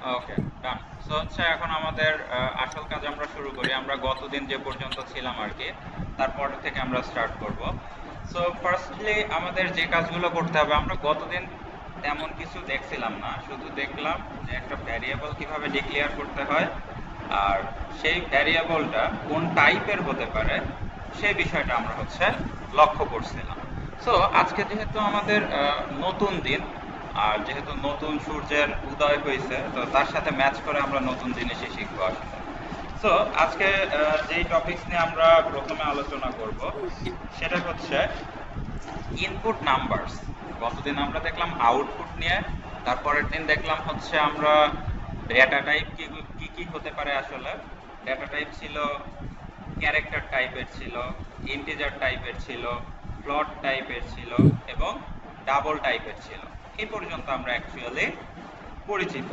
ওকে, ডান। So হচ্ছে এখন আমাদের আসল কাজ আমরা শুরু করি। আমরা গতদিন যে পর্যন্ত ছিলাম আর কি, তারপর থেকে আমরা স্টার্ট করব। সো ফার্স্টলি আমাদের যে কাজগুলো করতে হবে, আমরা গতদিন তেমন কিছু দেখছিলাম না, শুধু দেখলাম যে একটা ভ্যারিয়েবল কিভাবে ডিক্লেয়ার করতে হয়, আর সেই ভ্যারিয়েবলটা কোন টাইপের হতে পারে সেই বিষয়টা আমরা হচ্ছে লক্ষ্য করছিলাম। সো আজকে যেহেতু আমাদের নতুন দিন, আর যেহেতু নতুন সূর্যের উদয় হয়েছে, তো তার সাথে ম্যাচ করে আমরা নতুন জিনিসই শিখবো আসলে। সো আজকে যেই টপিকস নিয়ে আমরা প্রথমে আলোচনা করব সেটা হচ্ছে ইনপুট নাম্বারস। গতদিন আমরা দেখলাম আউটপুট নিয়ে, তারপরের দিন দেখলাম হচ্ছে আমরা ডেটা টাইপ কি কি কি হতে পারে আসলে। ডেটা টাইপ ছিল ক্যারেক্টার টাইপের, ছিল ইন্টিজার টাইপের, ছিল ফ্লোট টাইপের, ছিল এবং ডাবল টাইপের ছিল। এই পর্যন্ত আমরা অ্যাকচুয়ালি পরিচিত।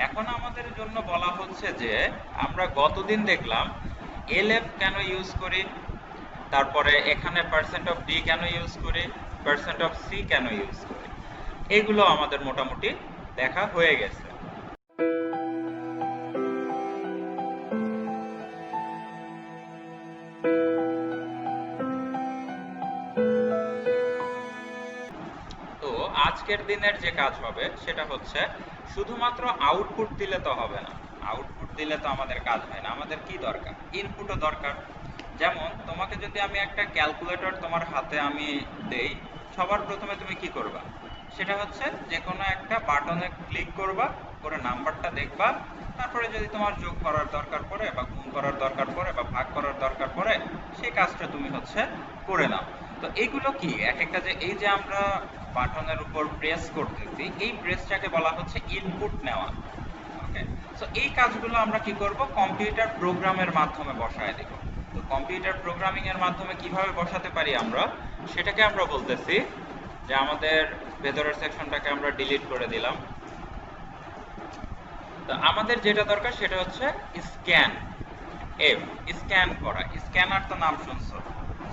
এখন আমাদের জন্য বলা হচ্ছে যে আমরা গতদিন দেখলাম এলএফ কেন ইউজ করি, তারপরে এখানে পার্সেন্ট অফ ডি কেন ইউজ করি, পার্সেন্ট অফ সি কেন ইউজ করি, এগুলো আমাদের মোটামুটি দেখা হয়ে গেছে। তো আজকের দিনের যে কাজ হবে সেটা হচ্ছে শুধুমাত্র আউটপুট দিলে তো হবে না। আউটপুট দিলে তো আমাদের কাজ হয় না, আমাদের কি দরকার, ইনপুটও দরকার। যেমন তোমাকে যদি আমি একটা ক্যালকুলেটর তোমার হাতে আমি দেই, সবার প্রথমে তুমি কি করবা, সেটা হচ্ছে যে কোনো একটা বাটনে ক্লিক করবা, করে নাম্বারটা দেখবা, তারপরে যদি তোমার যোগ করার দরকার পড়ে বা গুণ করার দরকার পড়ে বা ভাগ করার দরকার পড়ে, সেই কাজটা তুমি হচ্ছে করে নাও। তো এইগুলো কি এক একটা, যে এই যে আমরা বাটনের উপর প্রেস করতেছি, এই প্রেসটাকে বলা হচ্ছে ইনপুট নেওয়া। ওকে, সো এই কাজগুলো আমরা কি করব, কম্পিউটার প্রোগ্রামের মাধ্যমে বসায় দেব। তো কম্পিউটার প্রোগ্রামিং এর মাধ্যমে কিভাবে বসাতে পারি আমরা, সেটাকে আমরা বলতেছি যে আমাদের ভেতরের সেকশনটাকে আমরা ডিলিট করে দিলাম। তো আমাদের যেটা দরকার সেটা হচ্ছে স্ক্যান এফ, স্ক্যান করা। স্ক্যানার তো নাম শুনছো।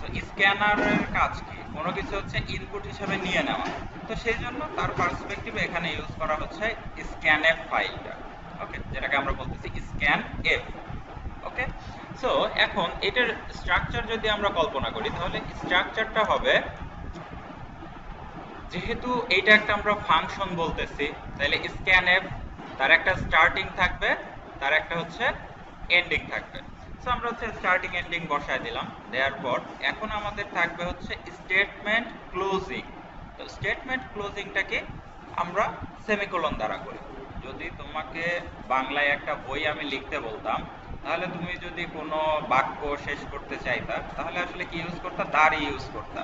তো স্ক্যানারের কাজ কি, কোনো কিছু হচ্ছে ইনপুট হিসেবে নিয়ে নেওয়া। তো সেই জন্য তার পার্সপেক্টিভে এখানে ইউজ করা হচ্ছে স্ক্যান এফ ফাইলটা। ওকে, যেটাকে আমরা বলতেছি স্ক্যান এফ। ওকে, সো এখন এটার স্ট্রাকচার যদি আমরা কল্পনা করি, তাহলে স্ট্রাকচারটা হবে, যেহেতু এইটা একটা আমরা ফাংশন বলতেছি, তাহলে স্ক্যানএফ তার একটা স্টার্টিং থাকবে, তার একটা হচ্ছে এন্ডিং থাকবে। সো আমরা হচ্ছে স্টার্টিং এন্ডিং বসায় দিলাম, দেওয়ার পর এখন আমাদের থাকবে হচ্ছে স্টেটমেন্ট ক্লোজিং। তো স্টেটমেন্ট ক্লোজিংটাকে আমরা সেমিকোলন দ্বারা করি। যদি তোমাকে বাংলায় একটা বই আমি লিখতে বলতাম, তাহলে তুমি যদি কোনো বাক্য শেষ করতে চাইতা, তাহলে আসলে কি ইউজ করতা, দাঁড়ি ইউজ করতা।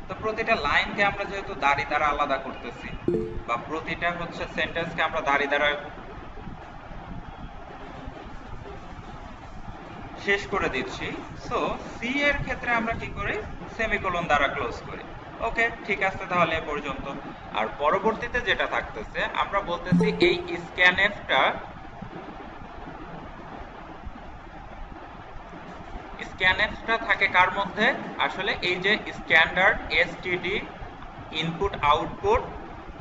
তো প্রতিটা লাইনকে আমরা যেহেতু দাড়ি দ্বারা আলাদা করতেছি, বা প্রতিটা হচ্ছে সেন্টেন্সকে আমরা দাড়ি দ্বারা শেষ করে দিচ্ছি, সো সি এর ক্ষেত্রে আমরা কি করি, সেমিকোলন দ্বারা ক্লোজ করি। ওকে, ঠিক আছে, তাহলে এ পর্যন্ত। আর পরবর্তীতে যেটা থাকতেছে, আমরা বলতেছি এই স্ক্যানএফটা, স্ক্যানএফটা থাকে কার মধ্যে, আসলে এই যে standard STD input output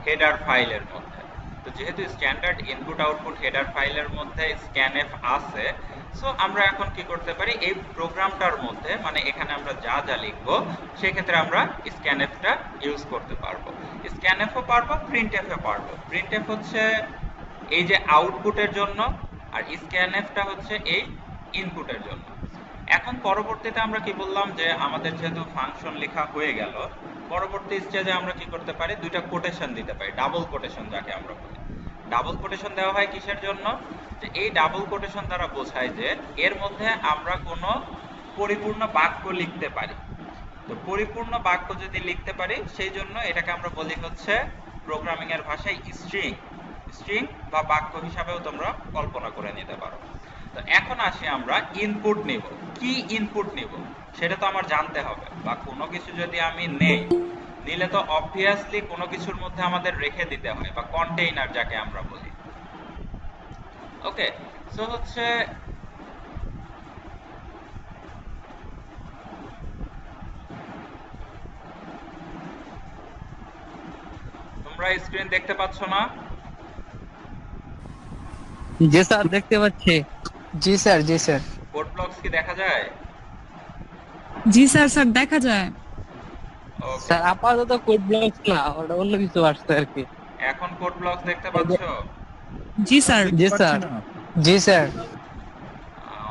header ফাইলের মধ্যে। তো যেহেতু স্ট্যান্ডার্ড ইনপুট আউটপুট হেডার ফাইলের মধ্যে স্ক্যানএফ আছে, সো আমরা এখন কি করতে পারি, এই প্রোগ্রামটার মধ্যে মানে এখানে আমরা যা যা লিখবো সেক্ষেত্রে আমরা স্ক্যানএফটা ইউজ করতে পারবো। স্ক্যানএফও পারবো, প্রিন্টএফও পারবো। প্রিন্টএফ হচ্ছে এই যে আউটপুটের জন্য, আর স্ক্যানএফটা হচ্ছে এই ইনপুটের জন্য। এখন পরবর্তীতে আমরা কি বললাম, যে আমাদের যেহেতু ফাংশন লেখা হয়ে গেল, পরবর্তী স্টেজে আমরা কি করতে পারি, দুইটা কোটেশন দিতে পারি, ডাবল কোটেশন যাকে আমরা বলি। ডাবল কোটেশন দেওয়া হয় কিসের জন্য, যে এই ডাবল কোটেশন দ্বারা বোঝায় যে এর মধ্যে আমরা কোনো পরিপূর্ণ বাক্য লিখতে পারি। তো পরিপূর্ণ বাক্য যদি লিখতে পারি, সেই জন্য এটাকে আমরা বলি হচ্ছে প্রোগ্রামিং এর ভাষায় স্ট্রিং। স্ট্রিং বা বাক্য হিসাবেও তোমরা কল্পনা করে নিতে পারো। তো এখন আসি আমরা ইনপুট নিব। কি ইনপুট নিব সেটা তো আমার জানতে হবে, বা কোনো কিছু যদি আমি নেই, নিলে তো অবভিয়াসলি কোনো কিছুর মধ্যে আমাদের রেখে দিতে হয়, বা কন্টেইনার যাকে আমরা বলি। ওকে, সো হচ্ছে তোমরা স্ক্রিন দেখতে পাচ্ছ না? জি স্যার, দেখতে পাচ্ছি। জি স্যার, জি স্যার। কোড ব্লকস কি দেখা যায়? জি স্যার, স্যার দেখা যায়। ওকে, স্যার আপাতত কোড ব্লকস না, ওটা অন্য কিছু আসছে আর কি। এখন কোড ব্লকস দেখতে পাচ্ছো? জি স্যার স্যার। দেখতে জি পাচ্ছি স্যার। না। জি স্যার।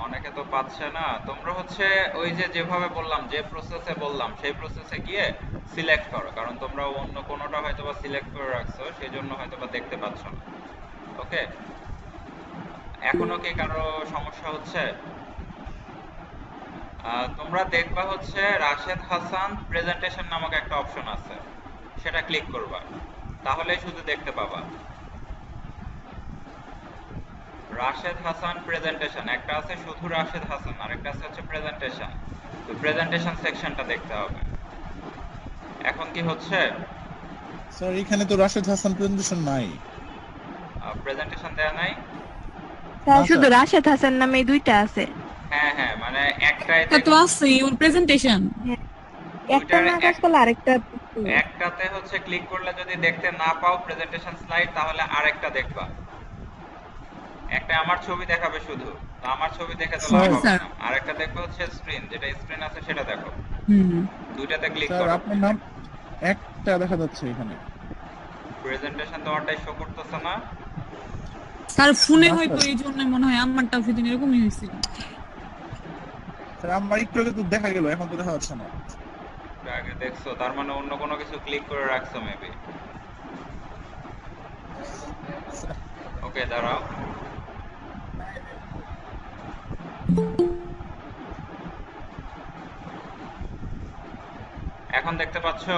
অনেকে তো পাচ্ছে না। তোমরা হচ্ছে ওই যে যেভাবে বললাম, যে প্রসেসে বললাম সেই প্রসেসে গিয়ে সিলেক্ট করো, কারণ তোমরা অন্য কোনোটা হয়তোবা সিলেক্ট করে রাখছো, সেই জন্য হয়তোবা দেখতে পাচ্ছ না। ওকে, এখনো কি কারো সমস্যা হচ্ছে? তোমরা দেখবা হচ্ছে রাশেদ হাসান প্রেজেন্টেশন নামক একটা অপশন আছে, সেটা ক্লিক করবা, তাহলেই শুধু দেখতে পাবা। রাশেদ হাসান প্রেজেন্টেশন একটা আছে, শুধু রাশেদ হাসান, আর একটা আছে হচ্ছে প্রেজেন্টেশন। তো প্রেজেন্টেশন সেকশনটা দেখতে হবে। এখন কি হচ্ছে? স্যার এখানে তো রাশেদ হাসান প্রেজেন্টেশন নাই। প্রেজেন্টেশন দেয়া নাই? স্যার না শুধু স্যার। রাশেদ হাসান নামে দুইটা আছে। হ্যাঁ হ্যাঁ, মানে একটাই এটা তো আছে ওর প্রেজেন্টেশন। হ্যাঁ, একটা দুইটার না কাজ করলে আরেকটা একটাতে হচ্ছে ক্লিক করলে যদি দেখতে না পাও প্রেজেন্টেশন স্লাইড, তাহলে আরেকটা দেখবা। একটা আমার ছবি দেখাবে শুধু, তো আমার ছবি দেখে তো লাভ স্যার হবে স্যার। না। আরেকটা দেখবে হচ্ছে স্ক্রিন, যেটা স্ক্রিন আছে সেটা দেখো। হুম। দুইটাতে ক্লিক স্যার করো। আপনার নাম একটা দেখা যাচ্ছে এখানে। প্রেজেন্টেশন তোমারটাই শো করতেছে না? স্যার ফোনে না হয়তো স্যার। এই জন্য মনে হয় আমারটা সেদিন এরকমই হয়েছিল। স্যার আমার একটু আগে তো দেখা গেল, এখন তো দেখা যাচ্ছে না। আগে দেখছো, তার মানে অন্য কোনো কিছু ক্লিক করে রাখছো মেবি। ওকে, দাঁড়াও। এখন দেখতে পাচ্ছো?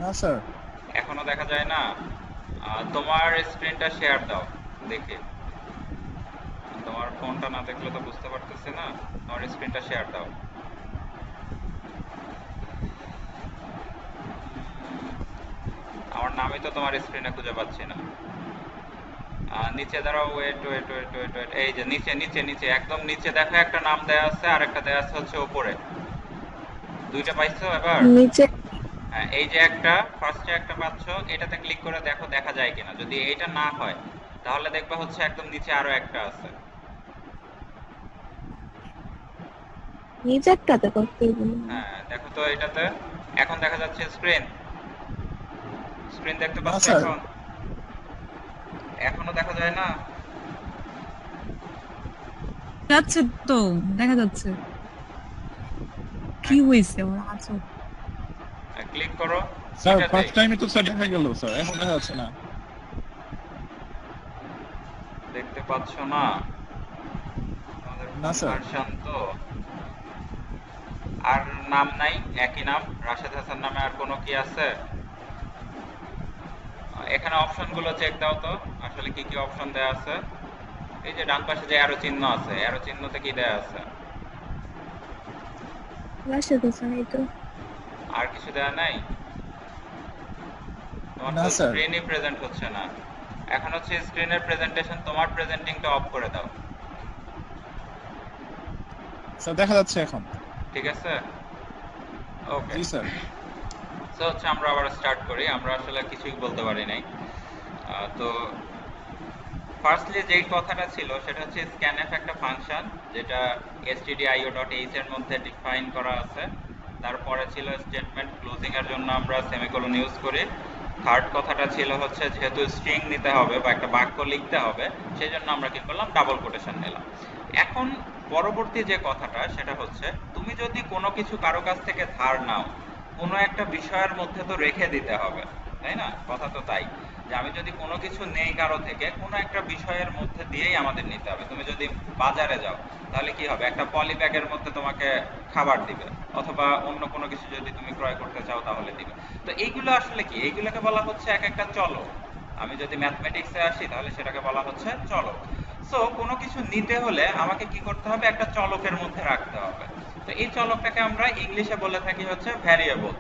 না স্যার। এখনো দেখা যায় না? তোমার স্ক্রিনটা শেয়ার দাও দেখি। তোমার ফোনটা না দেখলে তো বুঝতে পারতেছি না। তোমার স্ক্রিনটা শেয়ার দাও। আমার নামই তো তোমার স্ক্রিনে খুঁজে পাচ্ছি না। নিচে দাঁড়াও, wait wait wait wait wait, এই যে নিচে নিচে নিচে একদম নিচে দেখো, একটা নাম দেয়া আছে আর একটা দেয়া আছে হচ্ছে উপরে। দুইটা পাইছো এবার? নিচে। হ্যাঁ, এই যে একটা ফার্স্টে একটা পাচ্ছো, এটাতে ক্লিক করে দেখো দেখা যায় কিনা। যদি এইটা না হয় তাহলে দেখবা হচ্ছে একদম নিচে আরো একটা আছে। নিচেরটাতে করতে হবে। হ্যাঁ, দেখো তো এটাতে। এখন দেখা যাচ্ছে স্ক্রিন। স্ক্রিন দেখতে না পাচ্ছ স্যার। এখন? এখনো দেখা যায় না? যাচ্ছে তো, দেখা যাচ্ছে। কি হয়েছে ওর আছো? ক্লিক করো স্যার এটাতেই। ফার্স্ট টাইমে তো স্যার দেখা গেল, স্যার এখন দেখা যাচ্ছে না। দেখতে পাচ্ছ না? আমাদের না ফোন স্যার। ভার্সন তো। আর নাম নাই? একই নাম রাশেদ হাসান নামে আর কোনো কি আছে? এখানে অপশন গুলো চেক দাও তো, আসলে কি কি অপশন দেয়া আছে। এই যে ডান পাশে যে অ্যারো চিহ্ন আছে, অ্যারো চিহ্নতে কি দেয়া আছে? রাশেদ হাসান এই তো। আর কিছু দেয়া নাই? তোমার না তো স্যার। স্ক্রিনই প্রেজেন্ট হচ্ছে না। এখন হচ্ছে স্ক্রিনের প্রেজেন্টেশন, তোমার প্রেজেন্টিংটা অফ করে দাও। স্যার দেখা যাচ্ছে এখন। ঠিক আছে, ওকে। জি স্যার। তো হচ্ছে আমরা আবার স্টার্ট করি, আমরা আসলে কিছুই বলতে পারি নাই। তো ফার্স্টলি যেই কথাটা ছিল সেটা হচ্ছে scanf একটা ফাংশন, যেটা stdio.h এর মধ্যে ডিফাইন করা আছে। তারপরে ছিল স্টেটমেন্ট ক্লোজিং এর জন্য আমরা সেমিকোলন ইউজ করি। থার্ড কথাটা ছিল হচ্ছে যেহেতু স্ট্রিং নিতে হবে বা একটা বাক্য লিখতে হবে, সেই জন্য আমরা কি করলাম, ডাবল কোটেশন নিলাম। এখন পরবর্তী যে কথাটা সেটা হচ্ছে, তুমি যদি কোনো কিছু কারো কাছ থেকে ধার নাও, কোনো একটা বিষয়ের মধ্যে তো রেখে দিতে হবে, তাই না? কথা তো তাই, যে আমি যদি কোনো কিছু নেই কারো থেকে, কোনো একটা বিষয়ের মধ্যে দিয়েই আমাদের নিতে হবে। তুমি যদি বাজারে যাও তাহলে কি হবে, একটা পলি ব্যাগের মধ্যে তোমাকে খাবার দিবে, অথবা অন্য কোনো কিছু যদি তুমি ক্রয় করতে চাও তাহলে দিবে। তো এইগুলো আসলে কি, এইগুলোকে বলা হচ্ছে এক একটা চলক। আমি যদি ম্যাথমেটিক্সে আসি তাহলে সেটাকে বলা হচ্ছে চলক। সো কোনো কিছু নিতে হলে আমাকে কি করতে হবে, একটা চলকের মধ্যে রাখতে হবে। তো এই চলকটাকে আমরা ইংলিশে বলে থাকি হচ্ছে ভ্যারিয়েবল।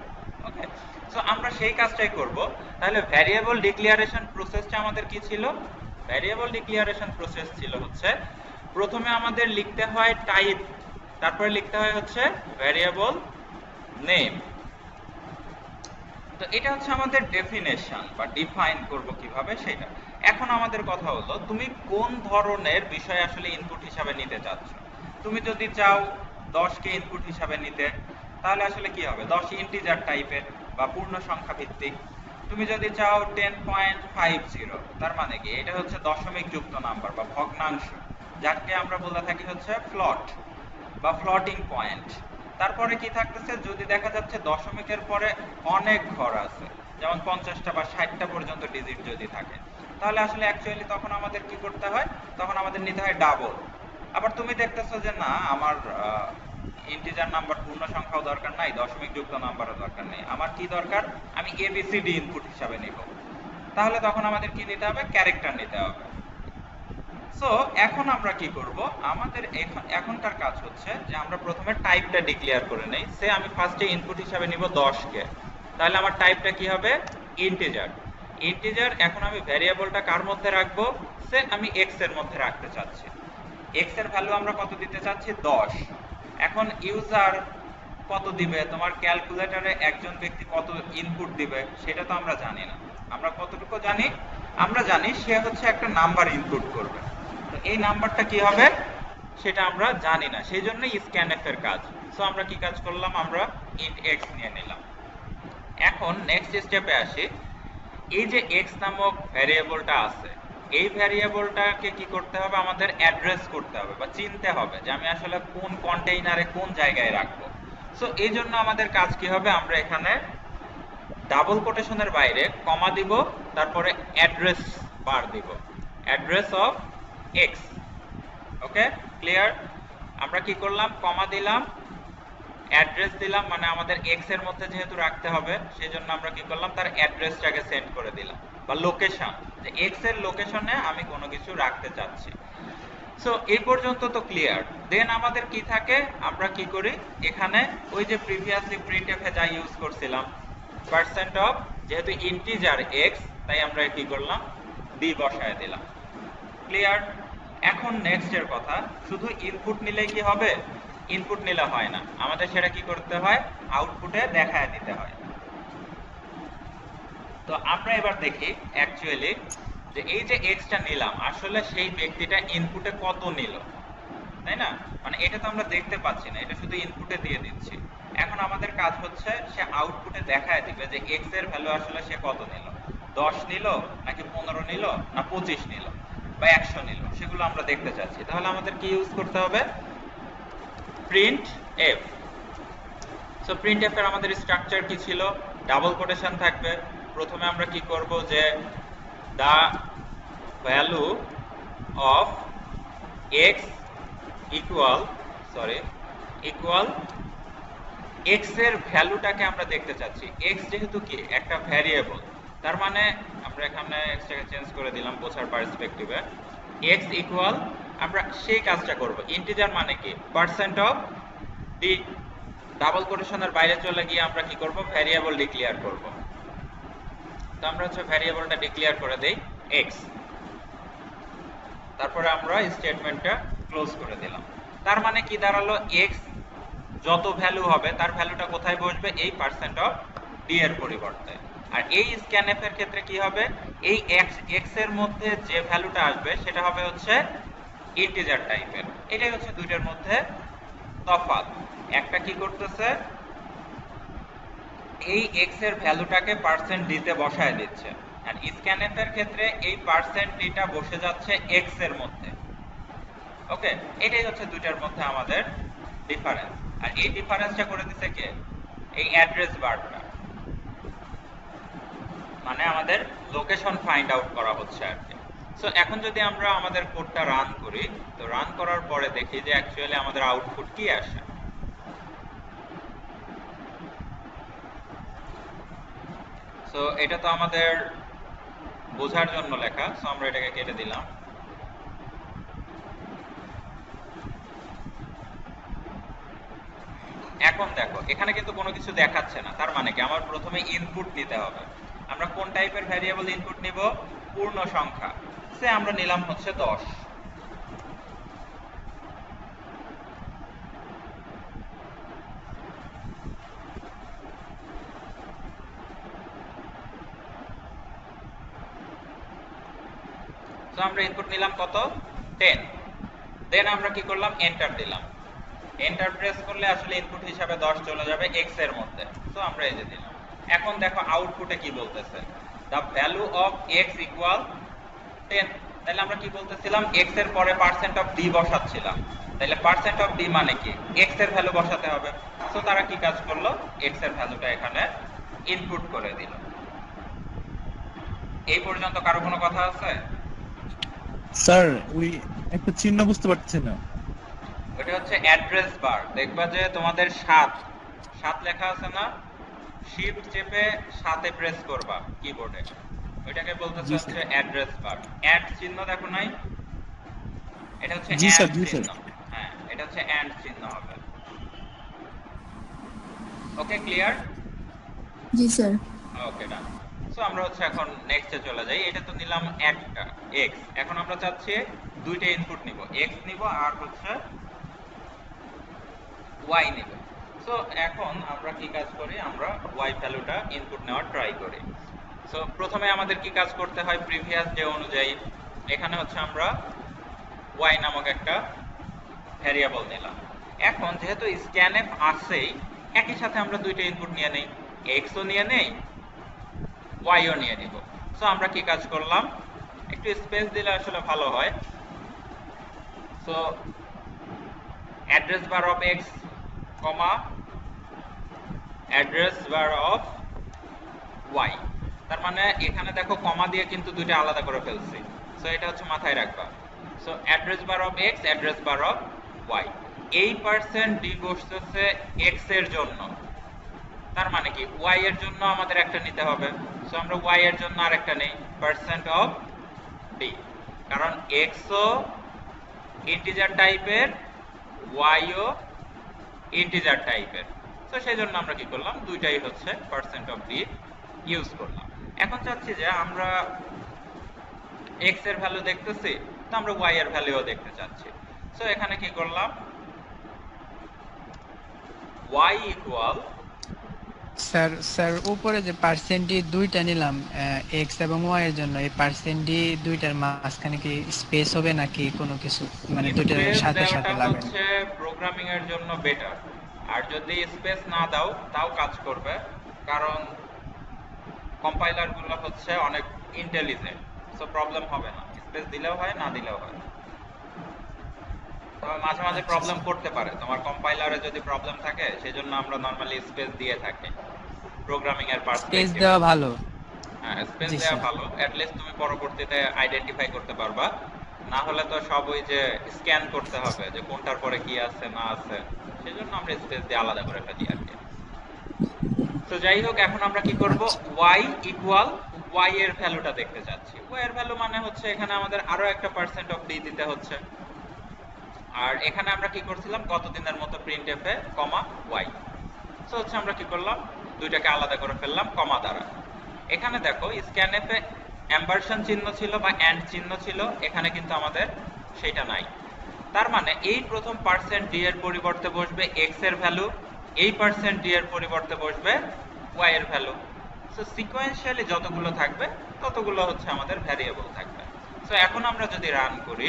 ওকে, সো আমরা সেই কাজটাই করব। তাহলে ভ্যারিয়েবল ডিক্লারেশন প্রসেসটা আমাদের কি ছিল? ভ্যারিয়েবল ডিক্লারেশন প্রসেস ছিল হচ্ছে, প্রথমে আমাদের লিখতে হয় টাইপ, তারপরে লিখতে হয় হচ্ছে ভ্যারিয়েবল নেম। তো এটা হচ্ছে আমাদের ডেফিনেশন বা ডিফাইন করব কিভাবে সেটা। এখন আমাদের কথা হলো তুমি কোন ধরনের বিষয় আসলে ইনপুট হিসাবে নিতে চাচ্ছ। তুমি যদি চাও 10 কে ইনপুট হিসাবে নিতে, তাহলে আসলে কি হবে, 10 ইন্টিজার টাইপের বা পূর্ণ সংখ্যা ভিত্তিক। তুমি যদি চাও 10.50, তার মানে কি এটা হচ্ছে দশমিক যুক্ত নাম্বার বা ভগ্নাংশ, যাকে আমরা বলে থাকি হচ্ছে ফ্লট বা ফ্লটিং পয়েন্ট। তারপরে কি থাকতেছে, যদি দেখা যাচ্ছে দশমিকের পরে অনেক ঘর আছে, যেমন 50টা বা 60টা পর্যন্ত ডিজিট যদি থাকে, তাহলে আসলে অ্যাকচুয়ালি তখন আমাদের কি করতে হয়, তখন আমাদের নিতে হয় ডাবল। আবার তুমি দেখতেছো যে না, আমার ইন্টিজার নাম্বার পূর্ণ সংখ্যাও দরকার নাই, দশমিক যুক্ত নাম্বারও দরকার নেই, আমার কি দরকার, আমি এবিসিডি ইনপুট হিসাবে নিব, তাহলে তখন আমাদের কি নিতে হবে, ক্যারেক্টার নিতে হবে। সো এখন আমরা কি করব, আমাদের এখনকার কাজ হচ্ছে যে আমরা প্রথমে টাইপটা ডিক্লেয়ার করে নেই। সে আমি ফার্স্টে ইনপুট হিসাবে নিব 10 কে, তাহলে আমার টাইপটা কি হবে, ইন্টিজার। ইন্টিজার, এখন আমি ভ্যারিয়েবলটা কার মধ্যে রাখবো, সে আমি এক্স এর মধ্যে রাখতে চাচ্ছি। এক্স এর ভ্যালু আমরা কত দিতে চাচ্ছি, 10। এখন ইউজার কত দিবে, তোমার ক্যালকুলেটরে একজন ব্যক্তি কত ইনপুট দিবে সেটা তো আমরা জানি না। আমরা কতটুকু জানি, আমরা জানি সে হচ্ছে একটা নাম্বার ইনপুট করবে, তো এই নাম্বারটা কি হবে সেটা আমরা জানি না, সেই জন্যই স্ক্যানএফ এর কাজ। সো আমরা কি কাজ করলাম, আমরা ইন্ট এক্স নিয়ে নিলাম। এখন নেক্সট স্টেপে আসি। এই যে এক্স নামক ভ্যারিয়েবলটা আছে, এই ভ্যারিয়েবলটাকে কি করতে হবে, আমাদের অ্যাড্রেস করতে হবে বা চিনতে হবে যে আমি আসলে কোন কন্টেইনারে কোন জায়গায় রাখবো। সো এই জন্য আমাদের কাজ কি হবে, আমরা এখানে ডাবল কোটেশনের বাইরে কমা দিব, তারপরে অ্যাড্রেস বার দিব, address of x. Okay, clear? আমরা কি করলাম, কমা দিলাম, অ্যাড্রেস দিলাম, মানে আমাদের এক্স এর মধ্যে যেহেতু রাখতে হবে সেই জন্য আমরা কি করলাম, তার অ্যাড্রেসটাকে সেন্ড করে দিলাম বা লোকেশন, যে এক্স এর লোকেশনে আমি কোনো কিছু রাখতে চাচ্ছি। সো এই পর্যন্ত তো ক্লিয়ার। দেন আমাদের কি থাকে, আমরা কি করি, এখানে ওই যে প্রিভিয়াসলি প্রিন্টএফ এ যা ইউজ করছিলাম, পার্সেন্ট অফ, যেহেতু ইন্টিজার এক্স তাই আমরা কি করলাম, বি বসায় দিলাম। ক্লিয়ার? এখন নেক্সট এর কথা, শুধু ইনপুট নিলেই কি হবে, ইনপুট নিলে হয় না, আমাদের সেটা কি করতে হয়, আউটপুটে দেখায় দিতে হয়। তো আমরা এবার দেখি অ্যাকচুয়ালি যে এই যে এক্সটা নিলাম, আসলে সেই ব্যক্তিটা ইনপুটে কত নিল, তাই না? মানে এটা তো আমরা দেখতে পাচ্ছি না, এটা শুধু ইনপুটে দিয়ে দিচ্ছি। এখন আমাদের কাজ হচ্ছে সে আউটপুটে দেখায় দিবে যে এক্স এর ভ্যালু আসলে সে কত নিল, 10 নিল নাকি 15 নিল না 25 নিল বা 100 নিল, সেগুলো আমরা দেখতে চাচ্ছি। তাহলে আমাদের কি ইউজ করতে হবে, print F. So print F এর আমাদের স্ট্রাকচার কি ছিল, ডাবল কোটেশন থাকবে। প্রথমে আমরা কি করব, যে the value of x equal x এর ভ্যালুটাকে আমরা দেখতে চাচ্ছি। এক্স যেহেতু কি একটা ভ্যারিয়েবল, তার মানে আমরা এখানে এক্সটাকে চেঞ্জ করে দিলাম বোঝার পার্সপেক্টিভে। এক্স ইকুয়াল, আমরা সেই কাজটা করব, ইন্টিজার মানে কি, পার্সেন্ট অফ ডি, ডাবল কোটেশনের বাইরে চলে গিয়ে আমরা কি করব, ভ্যারিয়েবল ডিক্লেয়ার করব। তো আমরা হচ্ছে ভ্যারিয়েবলটা ডিক্লেয়ার করে দেই এক্স, তারপরে আমরা স্টেটমেন্টটা ক্লোজ করে দিলাম। তার মানে কি দাঁড়ালো, এক্স যত ভ্যালু হবে তার ভ্যালুটা কোথায় বসবে, এই পার্সেন্ট অফ ডি এর পরিবর্তে। আর এই স্ক্যানএফ এর ক্ষেত্রে কি হবে, এই এক্স এর মধ্যে যে ভ্যালুটা আসবে সেটা হবে হচ্ছে ইন্টিজার টাইপের। এটাই হচ্ছে দুইটার মধ্যে তফাৎ। একটা কি করতেছে, এই এক্স এর ভ্যালুটাকে পার্সেন্ট ডিতে বসায় দিচ্ছে, আর স্ক্যানএফ এর ক্ষেত্রে এই পার্সেন্ট ডিটা বসে যাচ্ছে এক্স এর মধ্যে। ওকে, এটাই হচ্ছে দুইটার মধ্যে আমাদের ডিফারেন্স। আর এই ডিফারেন্সটা করে দিচ্ছে কে, এই অ্যাড্রেস বারটা, মানে আমাদের লোকেশন ফাইন্ড আউট করা হচ্ছে আর কি। সো এখন যদি আমরা আমাদের কোডটা রান করি, তো রান করার পরে দেখি যে অ্যাকচুয়ালি আমাদের আউটপুট কি আসে। সো এটা তো আমাদের বোঝার জন্য লেখা, সো আমরা এটাকে কেটে দিলাম। এখন দেখো এখানে কিন্তু কোনো কিছু দেখাচ্ছে না, তার মানে কি আমার প্রথমে ইনপুট নিতে হবে। আমরা কোন টাইপের ভ্যারিয়েবল ইনপুট নিব, পূর্ণ সংখ্যা, সে আমরা নিলাম হচ্ছে 10। তো আমরা ইনপুট নিলাম কত 10, দেন আমরা কি করলাম এন্টার দিলাম। এন্টার প্রেস করলে আসলে ইনপুট হিসাবে 10 চলে যাবে x এর মধ্যে। তো আমরা এই যে দিলাম। এখন দেখো আউটপুটে কি বলতেছে, the value of x equal 10। তাহলে আমরা কি বলতেছিলাম, x এর পরে পার্সেন্ট অফ d বসাচ্ছিলাম। তাহলে পার্সেন্ট অফ d মানে কি, x এর ভ্যালু বসাতে হবে। সো তারা কি কাজ করলো, x এর ভ্যালুটা এখানে ইনপুট করে দিল। এই পর্যন্ত কারো কোনো কথা আছে? স্যার ওই একটা চিহ্ন বুঝতে পারছি না। ওটা হচ্ছে অ্যাড্রেস বার। দেখবা যে তোমাদের 7 লেখা আছে না, শিফট চেপে 7 প্রেস করবা কিবোর্ডে, ওইটাকে বলতেছে হচ্ছে অ্যাড্রেস বার। অ্যাড চিহ্ন দেখো নাই, এটা হচ্ছে জি স্যার, অ্যাড জি চিহ্ন। স্যার। হ্যাঁ, এটা হচ্ছে অ্যাড চিহ্ন হবে। ওকে, ক্লিয়ার? জি স্যার। ওকে, ডান। সো আমরা হচ্ছে এখন নেক্সটে চলে যাই। এটা তো নিলাম একটা x, এখন আমরা চাচ্ছি দুইটা ইনপুট নিব, x নিব আর হচ্ছে y নিব। সো এখন আমরা কি কাজ করি, আমরা y ভ্যালুটা ইনপুট নেওয়ার ট্রাই করি। সো প্রথমে আমাদের কি কাজ করতে হয়, প্রিভিয়াস ডে অনুযায়ী এখানে হচ্ছে আমরা y নামক একটা ভ্যারিয়েবল নিলাম। এখন যেহেতু scanf আছেই, একই সাথে আমরা দুইটা ইনপুট নিয়ে নেই, x ও নিয়ে নেই, y ও নিয়ে নিব। সো আমরা কি কাজ করলাম, একটু স্পেস দিলে আসলে ভালো হয়। So address bar of x comma address bar of y, তার মানে এখানে দেখো কমা দিয়ে কিন্তু দুইটা আলাদা করে ফেলছি। সো এটা হচ্ছে মাথায় রাখবা। So address bar of x, address bar of y। এই পার্সেন্ট d বসতেছে x এর জন্য, তার মানে কি y এর জন্য আমাদের একটা নিতে হবে। সো আমরা y এর জন্য আরেকটা নেই, পার্সেন্ট অফ d, কারণ x ও ইন্টিজার টাইপের, y ও ইন্টিজার টাইপের। সো সেই জন্য আমরা কি করলাম, দুইটাই হচ্ছে পার্সেন্ট অফ d ইউজ করলাম। এখন চাচ্ছি যে আমরা x এর ভ্যালু দেখতেছি, তো আমরা y এর ভ্যালুও দেখতে চাচ্ছি। সো এখানে কি করলাম, y ইকুয়াল, স্যার উপরে যে পার্সেন্টটি দুইটা নিলাম এক্স এবং ওয়াই এর জন্য, এই পার্সেন্টটি দুইটার মাঝখানে কি স্পেস হবে নাকি কোনো কিছু, মানে দুইটার স্পেস সাথে দেওয়াটা সাথে লাগবে? হচ্ছে প্রোগ্রামিং এর জন্য বেটার। আর যদি স্পেস না দাও তাও কাজ করবে, কারণ কম্পাইলার গুলো হচ্ছে অনেক ইন্টেলিজেন্ট। সো প্রবলেম হবে না, স্পেস দিলেও হয় না দিলেও হয়। তবে মাঝে মাঝে প্রবলেম করতে পারে, তোমার কম্পাইলারে যদি প্রবলেম থাকে সেজন্য আমরা নরমালি স্পেস দিয়ে থাকি প্রোগ্রামিং এর স্পেস পার্সপেক্টিভ। দেওয়া ভালো। হ্যাঁ, স্পেস জি দেওয়া স্যার। ভালো, অ্যাট লিস্ট তুমি পরবর্তীতে আইডেন্টিফাই করতে পারবা। না হলে তো সব ওই যে স্ক্যান করতে হবে যে কোনটার পরে কি আছে না আছে, সেজন্য আমরা স্পেস দিয়ে আলাদা করে ফেলি আর কি। তো যাই হোক, এখন আমরা কি করব, y ইকুয়াল y এর ভ্যালুটা দেখতে চাচ্ছি। y এর ভ্যালু মানে হচ্ছে এখানে আমাদের আরো একটা পার্সেন্ট অফ d দিতে হচ্ছে। আর এখানে আমরা কি করছিলাম, গত দিনের মতো প্রিন্টএফ এ কমা y। সো হচ্ছে আমরা কি করলাম, দুইটাকে আলাদা করে ফেললাম কমা দ্বারা। এখানে দেখো স্ক্যানএফ এ অ্যাম্বারসন চিহ্ন ছিল বা এন্ড চিহ্ন ছিল, এখানে কিন্তু আমাদের সেটা নাই। তার মানে এই প্রথম পার্সেন্ট ডি এর পরিবর্তে বসবে এক্স এর ভ্যালু, এই পার্সেন্ট ডি এর পরিবর্তে বসবে ওয়াই এর ভ্যালু। সো সিকোয়েন্সিয়ালি যতগুলো থাকবে ততগুলো হচ্ছে আমাদের ভ্যারিয়েবল থাকবে। সো এখন আমরা যদি রান করি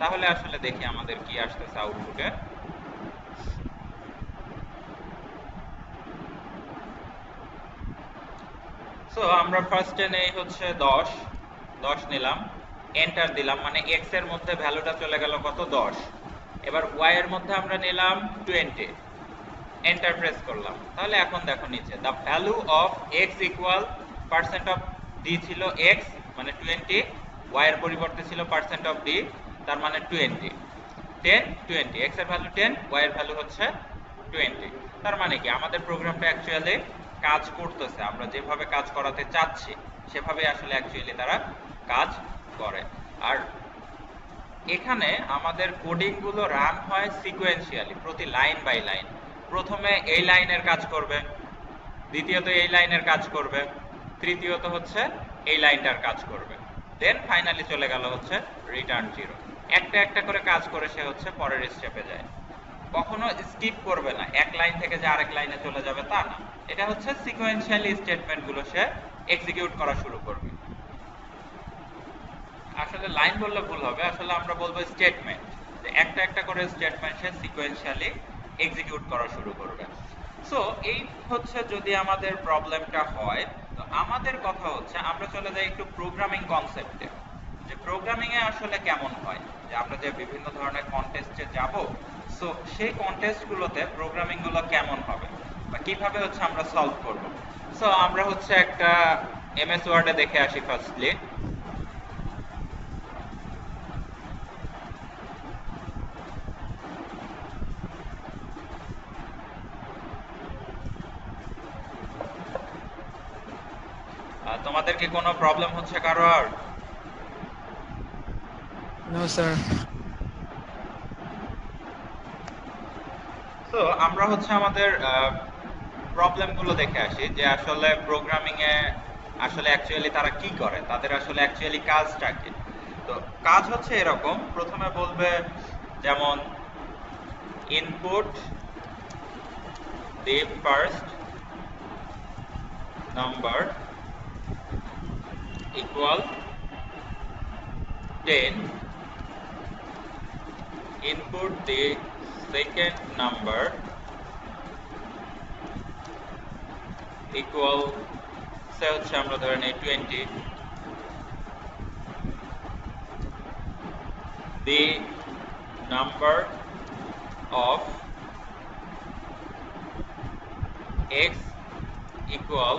তাহলে আসলে দেখি আমাদের কি আসতেছে আউটপুটে। সো আমরা ফার্স্টে নেই হচ্ছে 10 নিলাম, এন্টার দিলাম, মানে x এর মধ্যে ভ্যালুটা চলে গেল কত 10। এবার y এর মধ্যে আমরা নিলাম 20, এন্টার প্রেস করলাম। তাহলে এখন দেখো নিচে the value of x equal percent of d ছিল x মানে 20, y এর পরিবর্তে ছিল পার্সেন্ট অফ d তার মানে 20, 10 20, x এর ভ্যালু 10, y এর ভ্যালু হচ্ছে 20। তার মানে কি আমাদের প্রোগ্রামটা অ্যাকচুয়ালি কাজ করতেছে, আমরা যেভাবে কাজ করাতে চাচ্ছি সেভাবে আসলে অ্যাকচুয়ালি তারা কাজ করে। আর এখানে আমাদের কোডিং গুলো রান হয় সিকোয়েন্সিয়ালি, প্রতি লাইন বাই লাইন। প্রথমে এই লাইনের কাজ করবে, দ্বিতীয়ত এই লাইনের কাজ করবে, তৃতীয়ত হচ্ছে এই লাইনটার কাজ করবে, দেন ফাইনালি চলে গেল হচ্ছে রিটার্ন 0। একটা একটা করে কাজ করে সে হচ্ছে পরের স্টেপে যায়, কখনো স্কিপ করবে না, এক লাইন থেকে যে আরেক লাইনে চলে যাবে তা না। এটা হচ্ছে সিকোয়েন্সিয়ালি স্টেটমেন্ট গুলো সে এক্সিকিউট করা শুরু করবে। আসলে লাইন বললে ভুল হবে, আসলে আমরা বলবো স্টেটমেন্ট, যে একটা একটা করে স্টেটমেন্ট সে সিকোয়েন্সিয়ালি এক্সিকিউট করা শুরু করবে। সো এই হচ্ছে যদি আমাদের প্রবলেমটা হয়, তো আমাদের কথা হচ্ছে আমরা চলে যাই একটু প্রোগ্রামিং কনসেপ্টে, যে প্রোগ্রামিং এ আসলে কেমন হয়, যে আমরা যে বিভিন্ন ধরনের কন্টেস্টে যাব, সো সেই কন্টেস্ট গুলোতে প্রোগ্রামিং গুলো কেমন হবে বা কিভাবে হচ্ছে আমরা সলভ করব। সো আমরা হচ্ছে একটা এমএস ওয়ার্ডে দেখে আসি ফার্স্টলি। তোমাদের কি কোনো প্রবলেম হচ্ছে কারো আর? No sir. তো আমরা হচ্ছে আমাদের প্রবলেম গুলো দেখে আসি, যে আসলে প্রোগ্রামিং এ আসলে অ্যাকচুয়ালি তারা কি করে, তাদের আসলে অ্যাকচুয়ালি কাজটা কি। তো কাজ হচ্ছে এরকম, প্রথমে বলবে যেমন input the first number equal 10, input the second number equal say হচ্ছে আমরা ধরে নেই 20, the number of x equal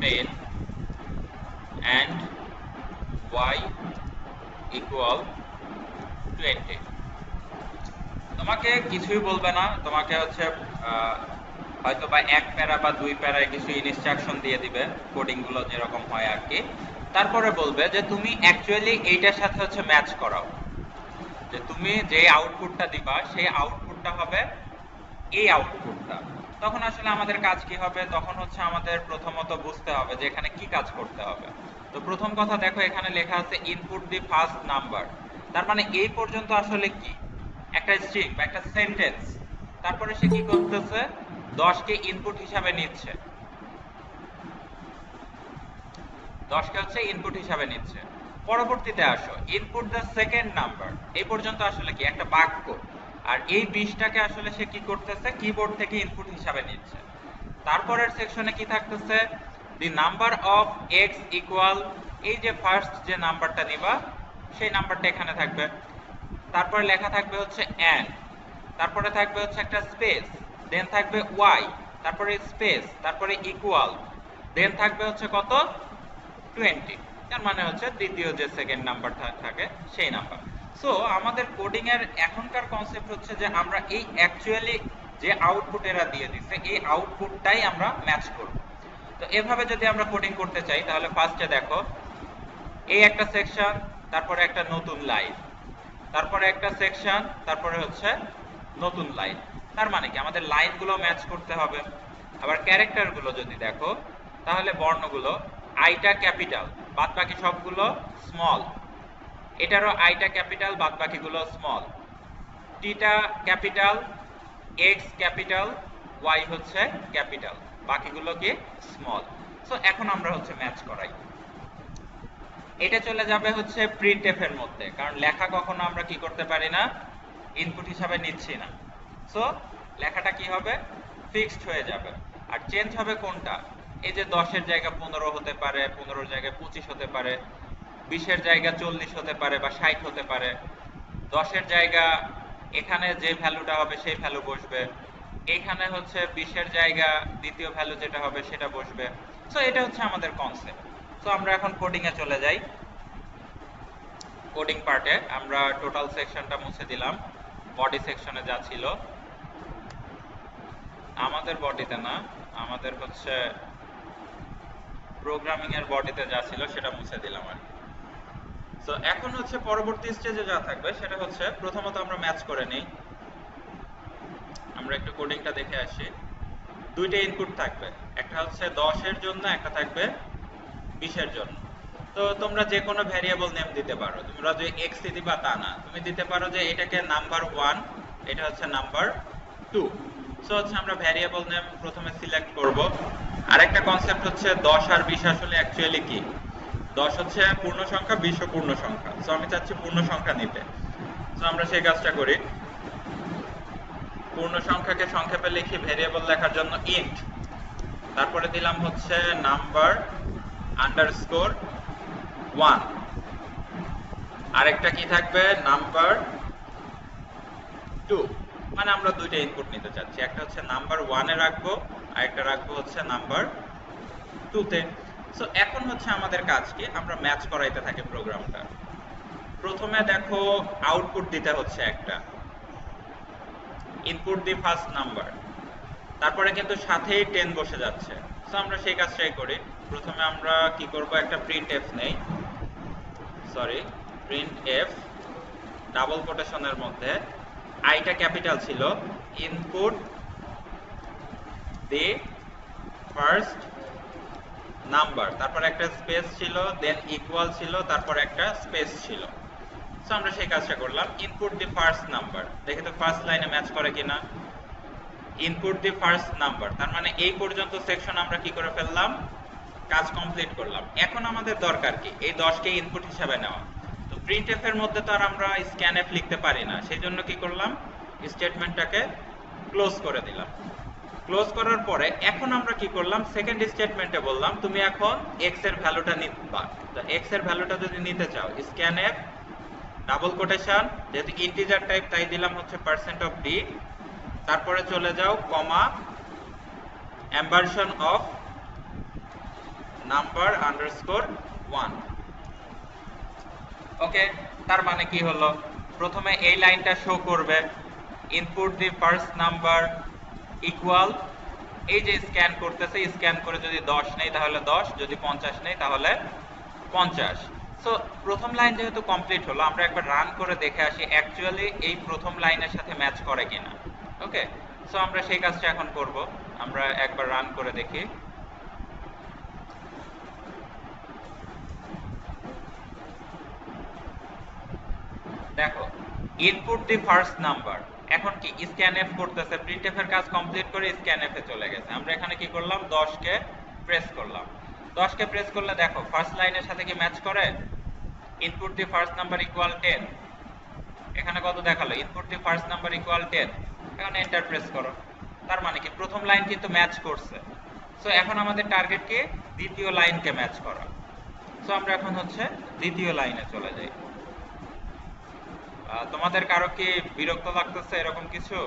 10 and y equal 20। তোমাকে কিছুই বলবে না, তোমাকে হচ্ছে হয়তো বা এক প্যারা বা দুই প্যারায় কিছু ইনস্ট্রাকশন দিয়ে দিবে, কোডিং গুলো যেরকম হয় আর কি। তারপরে বলবে যে তুমি অ্যাকচুয়ালি এইটার সাথে হচ্ছে ম্যাচ করাও, যে তুমি যে আউটপুটটা দিবা সেই আউটপুটটা হবে এই আউটপুটটা। তখন আসলে আমাদের কাজ কি হবে, তখন হচ্ছে আমাদের প্রথমত বুঝতে হবে যে এখানে কি কাজ করতে হবে। তো প্রথম কথা দেখো, এখানে লেখা আছে ইনপুট দি ফার্স্ট নাম্বার, তার মানে এই পর্যন্ত আসলে কি একটা স্ট্রিং বা একটা সেন্টেন্স। তারপরে সে কি করতেছে, 10 কে ইনপুট হিসাবে নিচ্ছে, 10 কে হচ্ছে ইনপুট হিসাবে নিচ্ছে। পরবর্তীতে আসো ইনপুট দ্য সেকেন্ড নাম্বার, এই পর্যন্ত আসলে কি একটা বাক্য, আর এই 20টাকে আসলে সে কি করতেছে, কিবোর্ড থেকে ইনপুট হিসাবে নিচ্ছে। তারপরের সেকশনে কি থাকতেছে, দি নাম্বার অফ x ইকুয়াল, এই যে ফার্স্ট যে নাম্বারটা নিবা সেই নাম্বারটা এখানে থাকবে। তারপরে লেখা থাকবে হচ্ছে and, তারপরে থাকবে হচ্ছে একটা স্পেস, দেন থাকবে y, তারপরে স্পেস, তারপরে ইকুয়াল, দেন থাকবে হচ্ছে কত 20, তার মানে হচ্ছে দ্বিতীয় যে সেকেন্ড নাম্বারটা থাকে সেই নাম্বার। সো আমাদের কোডিং এর এখনকার কনসেপ্ট হচ্ছে যে আমরা এই অ্যাকচুয়ালি যে আউটপুট এরা দিয়ে দিচ্ছে এই আউটপুটটাই আমরা ম্যাচ করব। তো এভাবে যদি আমরা কোডিং করতে চাই, তাহলে ফার্স্টে দেখো এই একটা সেকশন, তারপরে একটা নতুন লাইন, তারপরে একটা সেকশন, তারপরে হচ্ছে নতুন লাইন। তার মানে কি আমাদের লাইনগুলো ম্যাচ করতে হবে। আবার ক্যারেক্টার গুলো যদি দেখো, তাহলে বর্ণগুলো আইটা ক্যাপিটাল, বাদ বাকি সবগুলো স্মল, এটারও আইটা ক্যাপিটাল, বাদ বাকিগুলো স্মল, টিটা ক্যাপিটাল, এক্স ক্যাপিটাল, ওয়াই হচ্ছে ক্যাপিটাল, বাকিগুলো কি স্মল। সো এখন আমরা হচ্ছে ম্যাচ করাই। এটা চলে যাবে হচ্ছে প্রিন্টএফ এর মধ্যে, কারণ লেখা কখনো আমরা কি করতে পারি না, ইনপুট হিসাবে নিচ্ছি না। সো লেখাটা কি হবে, ফিক্সড হয়ে যাবে। আর চেঞ্জ হবে কোনটা, এই যে 10 এর জায়গা 15 হতে পারে, 15 এর জায়গায় 25 হতে পারে, 20 এর জায়গা 40 হতে পারে বা 60 হতে পারে, 10 এর জায়গা এখানে যে ভ্যালুটা হবে সেই ভ্যালু বসবে, এইখানে হচ্ছে 20 এর জায়গা দ্বিতীয় ভ্যালু যেটা হবে সেটা বসবে। সো এটা হচ্ছে আমাদের কনসেপ্ট। সো আমরা এখন কোডিং এ চলে যাই। কোডিং পার্টে আমরা টোটাল সেকশনটা মুছে দিলাম, বডি সেকশনে যা ছিল, আমাদের বডিতে না, আমাদের হচ্ছে প্রোগ্রামিং এর বডিতে যা ছিল সেটা মুছে দিলাম আর কি। সো এখন হচ্ছে পরবর্তী স্টেজে যা থাকবে সেটা হচ্ছে প্রথমত আমরা ম্যাচ করে নেই। আমরা একটু কোডিংটা দেখে আসি। দুইটা ইনপুট থাকবে, একটা হচ্ছে 10 এর জন্য, একটা থাকবে 20 এর জন্য। তো তোমরা যে কোনো ভ্যারিয়েবল নেম দিতে পারো, তোমরা যে x দিবা তা না, তুমি দিতে পারো যে এটাকে নাম্বার 1, এটা হচ্ছে নাম্বার 2। সো হচ্ছে আমরা ভ্যারিয়েবল নেম প্রথমে সিলেক্ট করব। আরেকটা কনসেপ্ট হচ্ছে 10 আর 20 আসলে অ্যাকচুয়ালি কি, 10 হচ্ছে পূর্ণ সংখ্যা, 20 পূর্ণ সংখ্যা। সো আমি চাচ্ছি পূর্ণ সংখ্যা নিতে। সো আমরা সেই কাজটা করি। পূর্ণ সংখ্যাকে সংক্ষেপে লিখি ভেরিয়েবল লেখার জন্য ইন্ট, তারপরে দিলাম হচ্ছে নাম্বার আন্ডারস্কোর 1, আরেকটা কি থাকবে নাম্বার 2, মানে আমরা দুইটা ইনপুট নিতে চাচ্ছি, একটা হচ্ছে নাম্বার 1 এ রাখবো আর একটা রাখবো হচ্ছে নাম্বার 2 তে। সো এখন হচ্ছে আমাদের কাজ কি, আমরা ম্যাচ করাইতে থাকি প্রোগ্রামটা। প্রথমে দেখো আউটপুট দিতে হচ্ছে একটা, ইনপুট দি ফার্স্ট নাম্বার, তারপরে কিন্তু সাথেই 10 বসে যাচ্ছে। সো আমরা সেই কাজটাই করি। প্রথমে আমরা কি করব, একটা প্রিন্ট এফ নেই, সরি প্রিন্ট এফ ডাবল কোটেশনের মধ্যে আইটা ক্যাপিটাল ছিল, ইনপুট দি ফার্স্ট নাম্বার, তারপর একটা স্পেস ছিল, দেন ইকুয়াল ছিল, তারপর একটা স্পেস ছিল। সো আমরা সেই কাজটা করলাম, ইনপুট দি ফার্স্ট নাম্বার, দেখি তো ফার্স্ট লাইনে ম্যাচ করে কিনা। ইনপুট দি ফার্স্ট নাম্বার, তার মানে এই পর্যন্ত সেকশন আমরা কি করে ফেললাম, কাজ কমপ্লিট করলাম। এখন আমাদের দরকার কি, এই 10 কে ইনপুট হিসাবে নেওয়া। তো প্রিন্টএফ এর মধ্যে তো আর আমরা স্ক্যানএফ লিখতে পারি না, সেই জন্য কি করলাম, স্টেটমেন্টটাকে ক্লোজ করে দিলাম। ক্লোজ করার পরে এখন আমরা কি করলাম, সেকেন্ড স্টেটমেন্টে বললাম তুমি এখন এক্স এর ভ্যালুটা নিবা। তো এক্স এর ভ্যালুটা যদি নিতে চাও, স্ক্যানএফ ডাবল কোটেশন, যেহেতু ইন্টিজার টাইপ তাই দিলাম হচ্ছে %d, তারপরে চলে যাও কমা এম্বারশন অফ নাম্বার আন্ডারস্কোর 1। ওকে, তার মানে কি হলো, প্রথমে এই লাইনটা শো করবে input the first number equal, এই যে স্ক্যান করতেছে, স্ক্যান করে যদি 10 নেই তাহলে 10, যদি 50 নেই তাহলে 50। সো প্রথম লাইন যেহেতু কমপ্লিট হলো, আমরা একবার রান করে দেখে আসি অ্যাকচুয়ালি এই প্রথম লাইনের সাথে ম্যাচ করে কিনা। ওকে, সো আমরা সেই কাজটা এখন করব, আমরা একবার রান করে দেখি। দেখো ইনপুট দি ফার্স্ট নাম্বার, এখন কি স্ক্যানএফ করতেছে, প্রিন্টএফ এর কাজ কমপ্লিট করে স্ক্যানএফ এ চলে গেছে। আমরা এখানে কি করলাম, 10 কে প্রেস করলাম। 10 কে প্রেস করলে দেখো ফার্স্ট লাইনের সাথে কি ম্যাচ করে, input the first number equal 10, এখানে কত দেখালো, input the first number equal 10। এখন এন্টার প্রেস করো, তার মানে কি প্রথম লাইন কিন্তু ম্যাচ করছে। সো এখন আমাদের টার্গেট কি, দ্বিতীয় লাইনকে ম্যাচ করা। সো আমরা এখন হচ্ছে দ্বিতীয় লাইনে চলে যাই। তোমাদের কারো কি বিরক্ত লাগতেছে এরকম কিছু?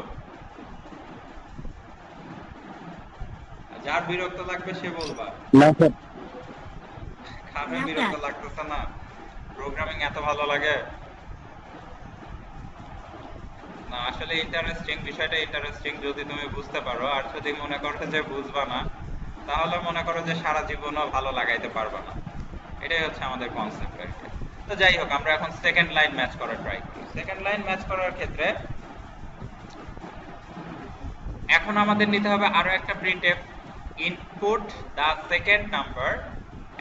যার বিরক্ত লাগবে সে বলবা। না স্যার, কারো বিরক্ত লাগতেছে না, প্রোগ্রামিং এত ভালো লাগে না। আসলে ইন্টারেস্টিং, বিষয়টা ইন্টারেস্টিং যদি তুমি বুঝতে পারো, আর যদি মনে করো যে বুঝবা না, তাহলে মনে করো যে সারা জীবনও ভালো লাগাইতে পারবা না। এটাই হচ্ছে আমাদের কনসেপ্ট আর কি। তো যাই হোক, আমরা এখন সেকেন্ড লাইন ম্যাচ করার ট্রাই করি। সেকেন্ড লাইন ম্যাচ করার ক্ষেত্রে এখন আমাদের নিতে হবে আরো একটা printf, input the second number,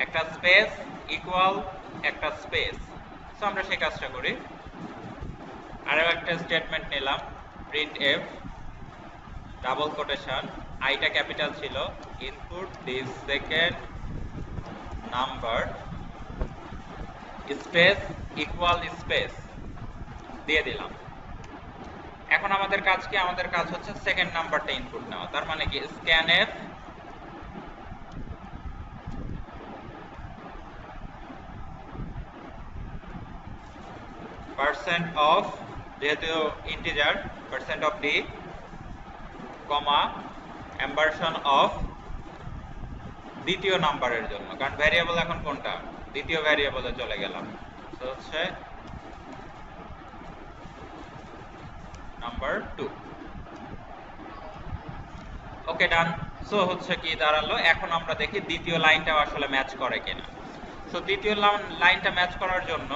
একটা স্পেস ইকুয়াল একটা স্পেস। সো আমরা সেই কাজটা করি, আরো একটা স্টেটমেন্ট নিলাম, প্রিন্টএফ ডাবল কোটেশন, আইটা ক্যাপিটাল ছিল, input the second number space equal space দিয়ে দিলাম। এখন আমাদের কাজ কি, আমাদের কাজ হচ্ছে সেকেন্ড নাম্বারটা ইনপুট নেওয়া। তার মানে কি স্ক্যানএফ পার্সেন্ট অফ, যেহেতু ইন্টিজার %d, কমা এম্বারশন অফ দ্বিতীয় নাম্বারের জন্য, কারণ ভ্যারিয়েবল এখন কোনটা, দ্বিতীয় ভ্যারিয়েবলে চলে গেলাম। তো হচ্ছে নাম্বার 2। ওকে, ডান। সো হচ্ছে কি দাঁড়ালো, এখন আমরা দেখি দ্বিতীয় লাইনটাও আসলে ম্যাচ করে কিনা। সো দ্বিতীয় লাইনটা ম্যাচ করার জন্য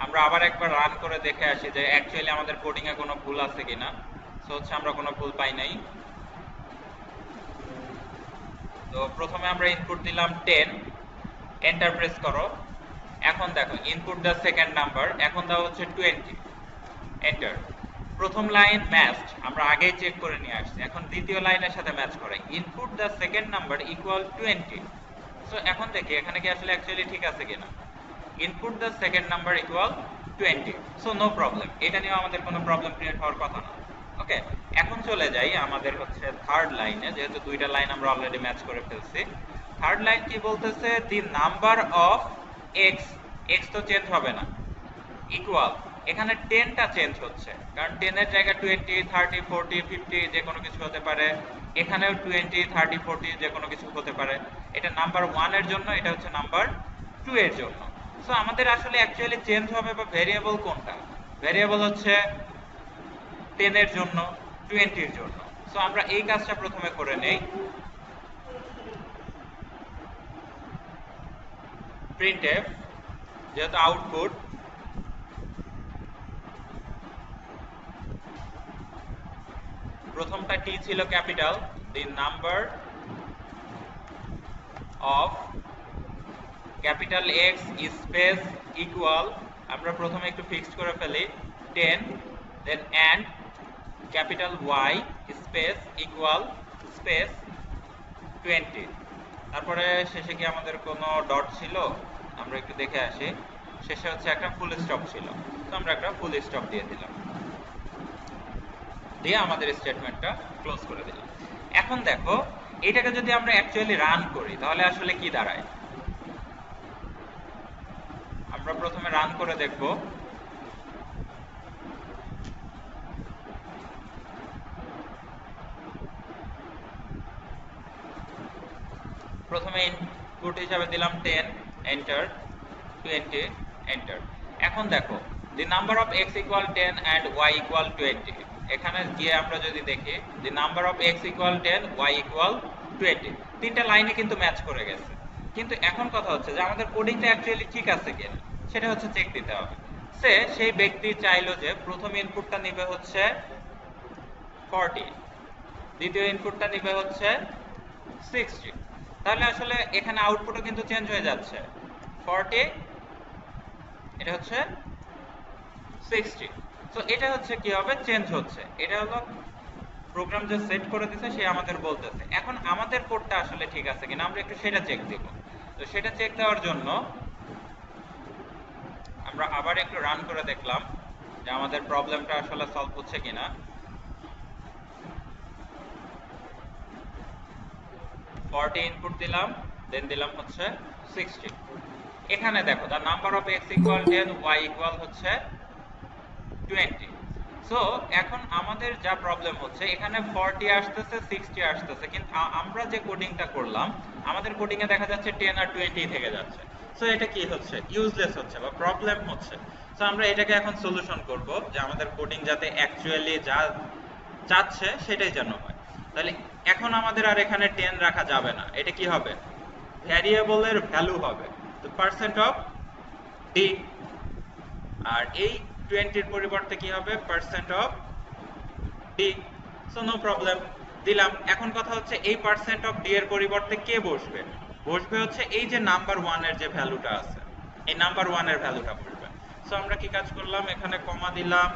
আমরা আবার একবার রান করে দেখে আসি যে অ্যাকচুয়ালি আমাদের কোডিং এ কোনো ভুল আছে কিনা। সো হচ্ছে আমরা কোনো ভুল পাই নাই। তো প্রথমে আমরা ইনপুট দিলাম 10, এন্টার প্রেস করো। এখন দেখো ইনপুট দা সেকেন্ড নাম্বার, এখন দাও হচ্ছে 20, এন্টার। প্রথম লাইন ম্যাচড, আমরা আগেই চেক করে নিয়ে আসছি। এখন দ্বিতীয় লাইনের সাথে ম্যাচ করে, input the second number equal 20। So so এখন দেখি এখানে কি আসলে অ্যাকচুয়ালি ঠিক আছে কিনা। Input the second number equal 20, so no problem, এটা নিয়ে আমাদের কোনো প্রবলেম ক্রিয়েট হওয়ার কথা না। ওকে, এখন চলে যাই আমাদের হচ্ছে থার্ড লাইনে, যেহেতু দুইটা লাইন আমরা অলরেডি ম্যাচ করে ফেলছি। থার্ড লাইন কি বলতেছে, দি নাম্বার অফ এক্স, এক্স তো চেঞ্জ হবে না, ইকুয়াল, এখানে 10টা চেঞ্জ হচ্ছে, কারণ 10 এর জায়গায় 20, 30, 40, 50 যে কোনো কিছু হতে পারে, এখানেও 20, 30, 40 যে কোনো কিছু হতে পারে। এটা নাম্বার 1 এর জন্য, এটা হচ্ছে নাম্বার 2 এর জন্য। সো আমাদের আসলে অ্যাকচুয়ালি চেঞ্জ হবে বা ভেরিয়েবল কোনটা, ভেরিয়েবল হচ্ছে 10 এর জন্য, 20 এর জন্য। সো আমরা এই কাজটা প্রথমে করে নেই। printf, যেহেতু আউটপুট, প্রথমটা টি ছিল capital, the number of capital X space equal, আমরা প্রথমে একটু ফিক্সড করে ফেলি 10, then and capital Y space equal space 20। তারপরে শেষে কি আমাদের কোনো ডট ছিল, আমরা একটু দেখে আসি। শেষে হচ্ছে একটা ফুল স্টপ ছিল, তো আমরা একটা ফুল স্টপ দিয়ে দিলাম, দিয়ে আমাদের স্টেটমেন্টটা ক্লোজ করে দিলাম। এখন দেখো এটাকে যদি আমরা অ্যাকচুয়ালি রান করি তাহলে আসলে কি দাঁড়ায়। আমরা প্রথমে রান করে দেখব। প্রথমে ইনপুট হিসাবে দিলাম 10, এন্টার, 20, এন্টার। এখন দেখো the number of x equal 10 and y equal 20, এখানে গিয়ে আমরা যদি দেখি the number of x equal 10, y equal 20, তিনটা লাইনে কিন্তু ম্যাচ করে গেছে। কিন্তু এখন কথা হচ্ছে যে আমাদের কোডিংটা অ্যাকচুয়ালি ঠিক আছে কিনা সেটা হচ্ছে চেক দিতে হবে। সেই ব্যক্তি চাইলো যে প্রথম ইনপুটটা নিবে হচ্ছে 40, দ্বিতীয় ইনপুটটা নিবে হচ্ছে 60, তাহলে আসলে এখানে আউটপুটও কিন্তু চেঞ্জ হয়ে যাচ্ছে, 40 এটা হচ্ছে 60। সো এটা হচ্ছে কি হবে, চেঞ্জ হচ্ছে। এটা হলো প্রোগ্রাম যে সেট করে দিয়েছে সে আমাদের বলতেছে। এখন আমাদের কোডটা আসলে ঠিক আছে কিনা আমরা একটু সেটা চেক দেব। তো সেটা চেক দেওয়ার জন্য আমরা আবার একটু রান করে দেখলাম যে আমাদের প্রবলেমটা আসলে সলভ হচ্ছে কিনা। 40 ইনপুট দিলাম, দেন দিলাম হচ্ছে 60। এখানে দেখো the number of x equal 10, y equal হচ্ছে 20। সো এখন আমাদের যা প্রবলেম হচ্ছে এখানে 40 আসতেছে, 60 আসতেছে, কিন্তু আমরা যে কোডিংটা করলাম আমাদের কোডিং এ দেখা যাচ্ছে 10 আর 20 থেকে যাচ্ছে। সো এটা কি হচ্ছে, ইউজলেস হচ্ছে বা প্রবলেম হচ্ছে। সো আমরা এটাকে এখন সলিউশন করব যে আমাদের কোডিং যাতে অ্যাকচুয়ালি যা চাচ্ছে সেটাই যেন হয়। তাহলে এখন আমাদের আর এখানে 10 রাখা যাবে না, এটা কি হবে, ভ্যারিয়েবলের ভ্যালু হবে, তো পার্সেন্ট অফ ডি, আর এই 20 এর পরিবর্তে কি হবে, percent of D. So no problem দিলাম। এখন কথা হচ্ছে এই পার্সেন্ট অফ ডি এর পরিবর্তে কে বসবে, বসবে হচ্ছে এই যে নাম্বার 1 এর যে ভ্যালুটা আছে, এই নাম্বার 1 এর ভ্যালুটা বসবে। সো আমরা কি কাজ করলাম, এখানে কমা দিলাম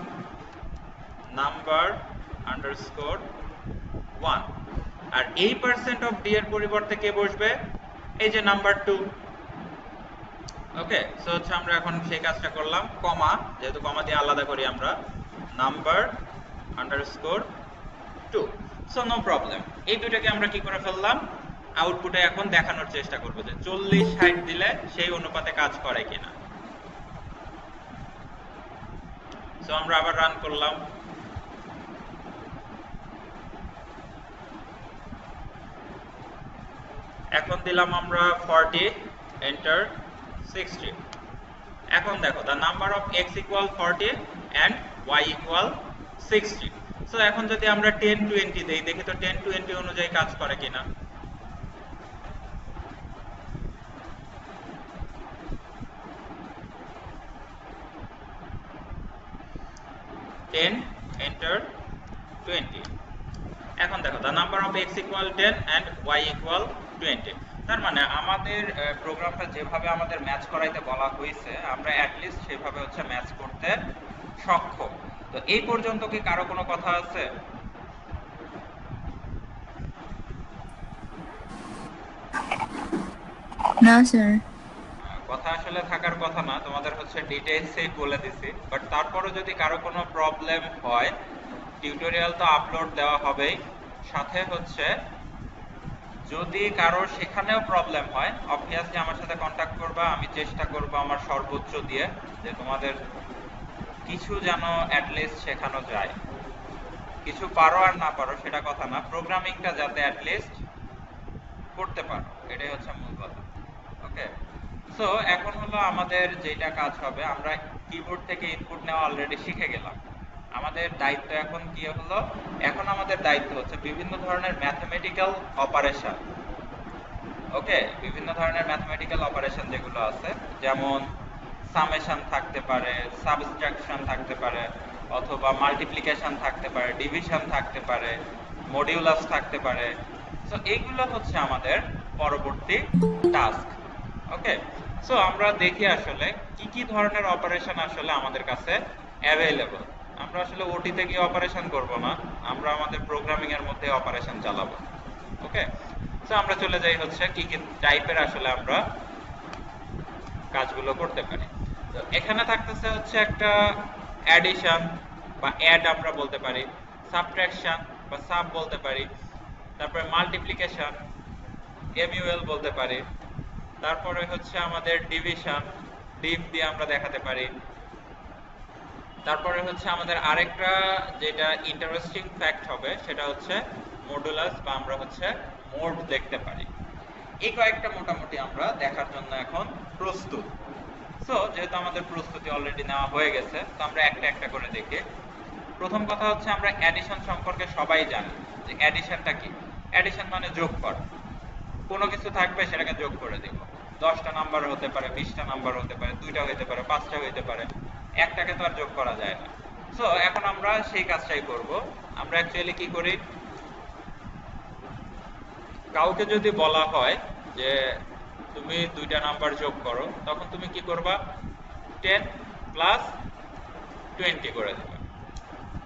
নাম্বার আন্ডারস্কোর 1, আর এই পার্সেন্ট অফ ডি এর পরিবর্তে কে বসবে, এই যে নাম্বার 2। ওকে, সো হচ্ছে আমরা এখন সেই কাজটা করলাম, কমা, যেহেতু কমা দিয়ে আলাদা করি আমরা, number underscore 2। So no problem, এই দুটোকে আমরা কি করে ফেললাম, আউটপুটে এখন দেখানোর চেষ্টা করব যে 40 60 দিলে সেই অনুপাতে কাজ করে কিনা। সো আমরা আবার রান করলাম। এখন দিলাম আমরা 40, এন্টার, 60। এখন দেখো the number of x equal 40 and y equal 60। So এখন যদি আমরা 10 20 দেই, দেখি তো 10 20 অনুযায়ী কাজ করে কিনা। 10 enter 20। এখন দেখো the number of x equal 10 and y equal 20। তার মানে আমাদের প্রোগ্রামটা যেভাবে আমাদের ম্যাচ করাইতে বলা হয়েছে আমরা অ্যাট লিস্ট সেভাবে হচ্ছে ম্যাচ করতে সক্ষম। তো এই পর্যন্ত কি কারো কোনো কথা আছে? না স্যার। কথা আসলে থাকার কথা না, তোমাদের হচ্ছে ডিটেইলসেই বলে দিছি, বাট তারপরে যদি কারো কোনো প্রবলেম হয়, টিউটোরিয়াল তো আপলোড দেওয়া হবেই, সাথে হচ্ছে যদি কারো সেখানেও প্রবলেম হয় অবভিয়াসলি আমার সাথে কন্ট্যাক্ট করবা, আমি চেষ্টা করব আমার সর্বোচ্চ দিয়ে যে তোমাদের কিছু যেন অ্যাটলিস্ট শেখানো যায়। কিছু পারো আর না পারো সেটা কথা না, প্রোগ্রামিংটা যাতে অ্যাটলিস্ট করতে পারো, এটাই হচ্ছে মূল কথা। ওকে, সো এখন হলো আমাদের যেটা কাজ হবে, আমরা কিবোর্ড থেকে ইনপুট নেওয়া অলরেডি শিখে গেলাম। আমাদের দায়িত্ব এখন কি হলো, এখন আমাদের দায়িত্ব হচ্ছে বিভিন্ন ধরনের ম্যাথমেটিক্যাল অপারেশন। ওকে, বিভিন্ন ধরনের ম্যাথমেটিক্যাল অপারেশন যেগুলো আছে, যেমন সামেশন থাকতে পারে, সাবট্রাকশন থাকতে পারে, অথবা মাল্টিপ্লিকেশন থাকতে পারে, ডিভিশন থাকতে পারে, মডিউলাস থাকতে পারে। সো এইগুলো হচ্ছে আমাদের পরবর্তী টাস্ক। ওকে, সো আমরা দেখি আসলে কি কি ধরনের অপারেশন আসলে আমাদের কাছে অ্যাভেলেবল। আমরা আসলে ওটিতে গিয়ে অপারেশন করব না, আমরা আমাদের প্রোগ্রামিং এর মধ্যে অপারেশন চালাবো। ওকে, সো আমরা চলে যাই হচ্ছে কি কি টাইপের আসলে আমরা কাজগুলো করতে পারি। তো এখানে থাকতেছে হচ্ছে একটা অ্যাডিশন বা অ্যাড আমরা বলতে পারি, সাবট্রাকশন বা সাব বলতে পারি, তারপরে মাল্টিপ্লিকেশন এমইউএল বলতে পারি, তারপরে হচ্ছে আমাদের ডিভিশন, ডিভ দিয়ে আমরা দেখাতে পারি। তারপরে হচ্ছে আমাদের আরেকটা যেটা ইন্টারেস্টিং ফ্যাক্ট হবে সেটা হচ্ছে মডুলাস বা আমরা হচ্ছে মোড দেখতে পারি। এই কয়েকটা মোটামুটি আমরা দেখার জন্য এখন প্রস্তুত। সো যেহেতু আমাদের প্রস্তুতি অলরেডি নেওয়া হয়ে গেছে, তো আমরা একটা একটা করে দেখি। প্রথম কথা হচ্ছে আমরা অ্যাডিশন সম্পর্কে সবাই জানি যে অ্যাডিশনটা কি। অ্যাডিশন মানে যোগ করা, কোনো কিছু থাকবে সেটাকে যোগ করে দিব। 10টা নাম্বার হতে পারে, 20টা নাম্বার হতে পারে, 2টা হতে পারে, 5টা হতে পারে, একটাকে তো আর যোগ করা যায় না। সো এখন আমরা সেই কাজটাই করব। আমরা অ্যাকচুয়ালি কি করি, কাউকে যদি বলা হয় যে তুমি 2টা নাম্বার যোগ করো, তখন তুমি কি করবা, 10 প্লাস 20 করে দেবে।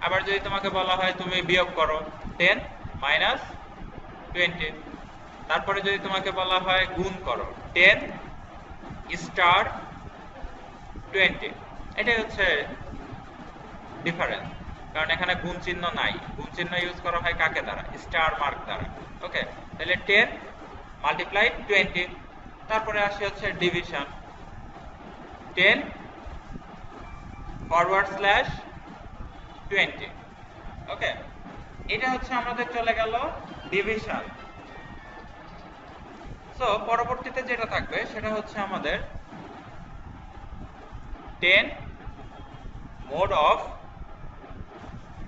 আবার যদি তোমাকে বলা হয় তুমি বিয়োগ করো, 10 মাইনাস 20। তারপরে যদি তোমাকে বলা হয় গুণ করো, 10 স্টার 20। এটাই হচ্ছে ডিফারেন্স, কারণ এখানে গুণ চিহ্ন নাই। গুণ চিহ্ন ইউজ করা হয় কাকে দ্বারা, স্টার মার্ক দ্বারা। ওকে, তাহলে 10 মাল্টিপ্লাই 20। তারপরে আসে হচ্ছে ডিভিশন, 10 ফরওয়ার্ড স্ল্যাশ 20। ওকে, এটা হচ্ছে আমাদের চলে গেল ডিভিশন। সো পরবর্তীতে যেটা থাকবে সেটা হচ্ছে আমাদের 10 মোড অফ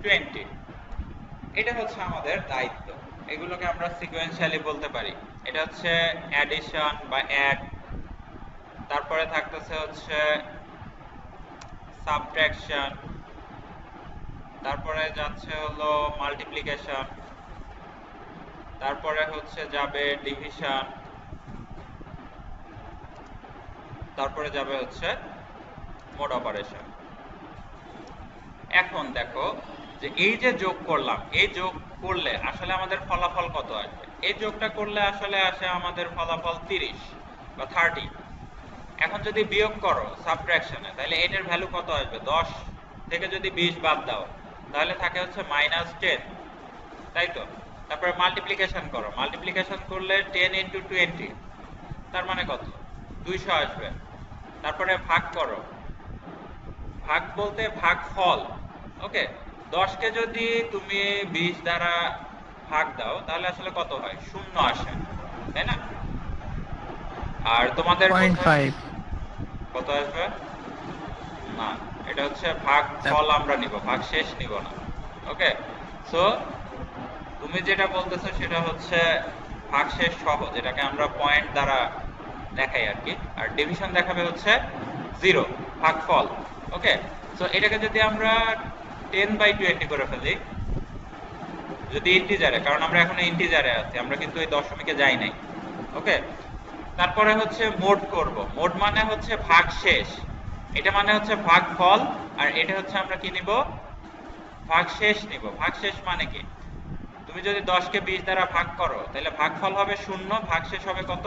20। এটা হচ্ছে আমাদের দায়িত্ব। এগুলোকে আমরা সিকোয়েন্সিয়ালি বলতে পারি। এটা হচ্ছে অ্যাডিশন বা অ্যাড। তারপরে থাকতেছে হচ্ছে সাবট্রাকশন, তারপরে যাচ্ছে হলো মাল্টিপ্লিকেশন, তারপরে হচ্ছে যাবে ডিভিশন, তারপরে যাবে হচ্ছে মোড অপারেশন। এখন দেখো যে এই যে যোগ করলাম, এই যোগ করলে আসলে আমাদের ফলাফল কত আসবে। এই যোগটা করলে আসলে আসে আমাদের ফলাফল 30 বা 30। এখন যদি বিয়োগ করো সাবট্রাকশনে, তাহলে এটার ভ্যালু কত আসবে, 10 থেকে যদি 20 বাদ দাও তাহলে থাকে হচ্ছে -10, তাই তো। তারপরে মাল্টিপ্লিকেশন করো, মাল্টিপ্লিকেশন করলে 10 × 20, তার মানে কত, 200 আসবে। তারপরে ভাগ করো, ভাগ বলতে ভাগফল। ওকে, 10কে যদি তুমি 20 দ্বারা ভাগ দাও তাহলে আসলে কত হয়, 0 আসে, তাই না। আর তোমাদের 0.5 কত আসবে, না, এটা হচ্ছে ভাগফল আমরা নিব, ভাগশেষ নিব না। ওকে, সো তুমি যেটা বলতেছো সেটা হচ্ছে ভাগশেষ সহ, যেটাকে আমরা পয়েন্ট দ্বারা দেখাই আর কি। আর ডিভিশন দেখাবে হচ্ছে 0, ভাগফল। ওকে, সো এটাকে যদি আমরা 10/20 করে ফেলি, যদি ইন্টিজারে, কারণ আমরা এখন ইন্টিজারে আছি, আমরা কিন্তু এই দশমিকে যাই নাই। ওকে, তারপরে হচ্ছে মোড করব। মোড মানে হচ্ছে ভাগশেষ, এটা মানে হচ্ছে ভাগফল, আর এটা হচ্ছে আমরা কি নিব, ভাগশেষ নিব। ভাগশেষ মানে কি, তুমি যদি 10কে 20 দ্বারা ভাগ করো তাহলে ভাগফল হবে 0, ভাগশেষ হবে কত,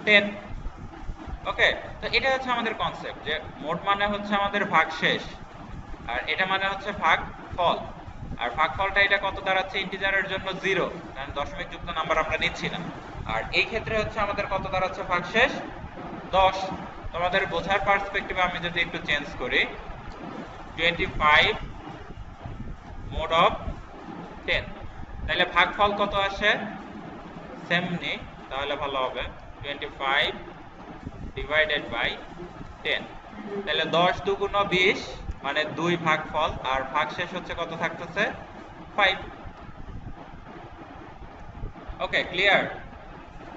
10। ওকে, তো এটা হচ্ছে আমাদের কনসেপ্ট যে মোট মানে হচ্ছে আমাদের ভাগশেষ, আর এটা মানে হচ্ছে ভাগফল। আর ভাগফলটা এটা কত দাঁড়াচ্ছে? ইন্টিজারের জন্য 0, কারণ দশমিক যুক্ত নাম্বার আমরা নিচ্ছি না। আর এই ক্ষেত্রে হচ্ছে আমাদের কত দাঁড়াচ্ছে ভাগশেষ? 10। তোমাদের বোঝার পার্সপেক্টিভে আমি যদি একটু চেঞ্জ করি, 25 মোড অফ 10, তাহলে ভাগফল কত আসে? সেমনি, তাহলে ভালো হবে 25 ডিভাইডেড বাই 10। তাহলে 10 দুগুণ 20 মানে 2 ভাগফল, আর ভাগশেষ হচ্ছে কত থাকতেছে? 5। ওকে, ক্লিয়ার?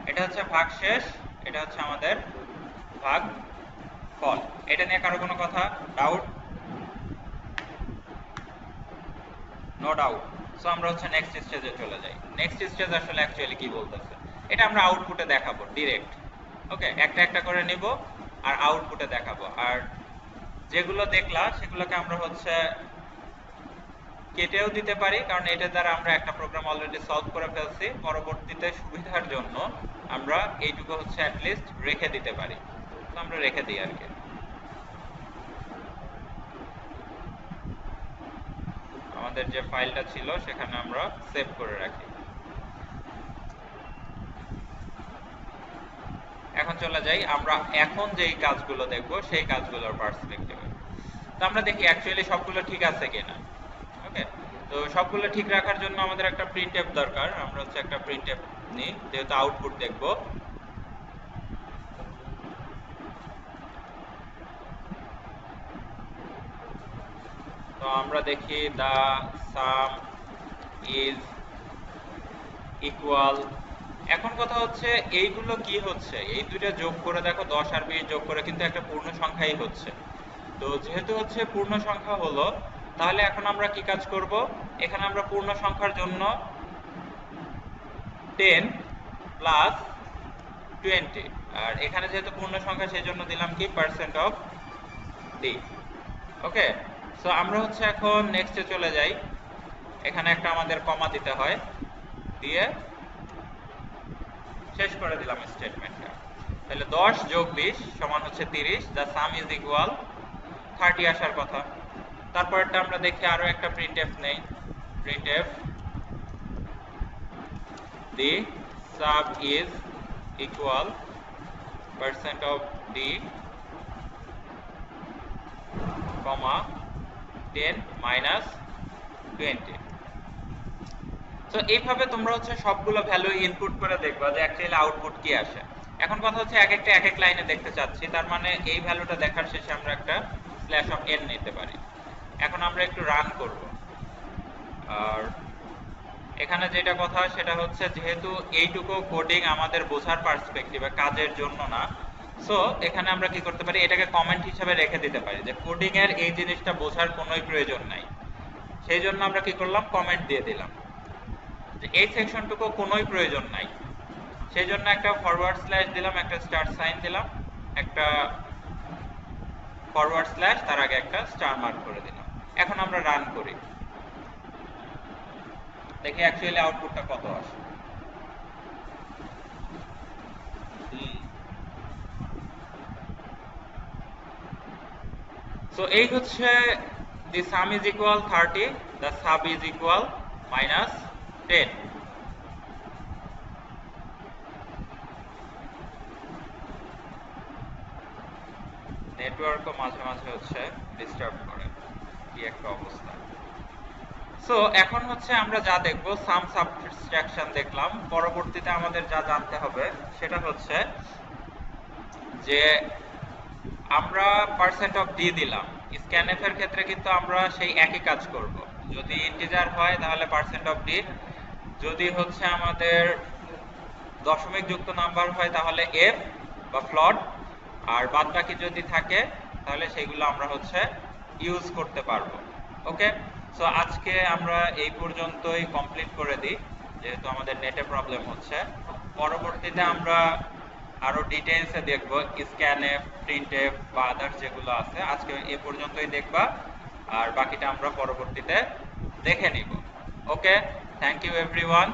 এটা হচ্ছে ভাগশেষ, এটা হচ্ছে আমাদের ভাগফল। এটা নিয়ে কারো কোনো কথা, ডাউট? No doubt. সো আমরা হচ্ছে নেক্সট স্টেজে চলে যাই। নেক্সট স্টেজ আসলে অ্যাকচুয়ালি কি বলতেছে এটা আমরা আউটপুটে দেখাবো ডিরেক্ট। ওকে, একটা একটা করে নিব আর আউটপুটে দেখাবো। আর যেগুলো দেখলা সেগুলোকে আমরা হচ্ছে কেটেও দিতে পারি, কারণ এটা দ্বারা আমরা একটা প্রোগ্রাম অলরেডি সলভ করে ফেলছি। পরবর্তীতে সুবিধার জন্য আমরা এইটুকু হচ্ছে অ্যাট লিস্ট রেখে দিতে পারি, তো আমরা রেখে দিই আর কি। আমাদের যে ফাইলটা ছিল সেখানে আমরা সেভ করে রাখি। এখন চলে যাই আমরা এখন যেই কাজগুলো দেখব সেই কাজগুলোর পার্সপেক্টিভে। তো আমরা দেখি অ্যাকচুয়ালি সবগুলো ঠিক আছে কিনা। ওকে, তো সবগুলো ঠিক রাখার জন্য আমাদের একটা প্রিন্টএফ দরকার। আমরা হচ্ছে একটা প্রিন্টএফ নিই, যেহেতু আউটপুট দেখব। তো আমরা দেখি দা সাম ইজ ইকুয়াল। এখন কথা হচ্ছে এইগুলো কি হচ্ছে, এই দুইটা যোগ করে দেখো, 10 আর 20 যোগ করে কিন্তু একটা পূর্ণ সংখ্যাই হচ্ছে। তো যেহেতু হচ্ছে পূর্ণ সংখ্যা হলো, তাহলে এখন আমরা কি কাজ করব? এখানে আমরা পূর্ণ সংখ্যার জন্য 10 প্লাস 20, আর এখানে যেহেতু পূর্ণ সংখ্যা সেই জন্য দিলাম কি percent of D. Okay, so আমরা হচ্ছে এখন নেক্সটে চলে যাই। এখানে একটা আমাদের কমা দিতে হয়, দিয়ে শেষ করে দিলাম স্টেটমেন্টটা। তাহলে 10 যোগ 20 সমান হচ্ছে 30, দ্য সাম ইজ ইকুয়াল 30 আসার কথা। তারপরটা আমরা দেখি আরো একটা প্রিন্টএফ নেই, printf the sub is equal percent of D comma 10 minus 20। তো এইভাবে তোমরা হচ্ছে সবগুলো ভ্যালু ইনপুট করে দেখবা যে অ্যাকচুয়ালি আউটপুট কি আসে। এখন কথা হচ্ছে এক একটা এক এক লাইনে দেখতে চাচ্ছি, তার মানে এই ভ্যালুটা দেখার শেষে আমরা একটা স্ল্যাশ অফ n নিতে পারি। এখন আমরা একটু রান করব। আর এখানে যেটা কথা সেটা হচ্ছে যেহেতু এইটুকু কোডিং আমাদের বোঝার পার্সপেক্টিভে, কাজের জন্য না, সো এখানে আমরা কি করতে পারি, এটাকে কমেন্ট হিসেবে রেখে দিতে পারি যে কোডিং এর এই জিনিসটা বোঝার কোনোই প্রয়োজন নাই। সেই জন্য আমরা কি করলাম, কমেন্ট দিয়ে দিলাম যে এই সেকশনটুকু কোনোই প্রয়োজন নাই। সেই জন্য একটা ফরওয়ার্ড স্ল্যাশ দিলাম, একটা স্টার সাইন দিলাম, একটা ফরওয়ার্ড স্ল্যাশ, তার আগে একটা স্টার মার্ক করে দিলাম। এখন আমরা রান করি, দেখি অ্যাকচুয়ালি আউটপুটটা কত আসে। সো এই হচ্ছে the sum is equal 30, the sub is equal minus 10. নেটওয়ার্কও মাঝে মাঝে হচ্ছে ডিস্টার্ব করে, কি একটা অবস্থা। সো এখন হচ্ছে আমরা যা দেখব, সাম সাবট্রাকশন দেখলাম। পরবর্তীতে আমাদের যা জানতে হবে সেটা হচ্ছে যে আমরা পার্সেন্ট অফ ডি দিলাম। স্ক্যানএফ এর ক্ষেত্রে কিন্তু আমরা সেই একই কাজ করব। যদি ইন্টিজার হয় তাহলে পার্সেন্ট অফ ডি, যদি হচ্ছে আমাদের দশমিক যুক্ত নাম্বার হয় তাহলে এফ বা ফ্লট, আর বাদ বাকি যদি থাকে তাহলে সেগুলো আমরা হচ্ছে ইউজ করতে পারবো। ওকে, সো আজকে আমরা এই পর্যন্তই কমপ্লিট করে দিই, যেহেতু আমাদের নেটে প্রবলেম হচ্ছে। পরবর্তীতে আমরা আরো ডিটেইলসে দেখব স্ক্যানএফ, প্রিন্টএফ বা আদার্স যেগুলো আছে। আজকে এই পর্যন্তই দেখবা, আর বাকিটা আমরা পরবর্তীতে দেখে নিব। ওকে, থ্যাংক ইউ এভরিওয়ান।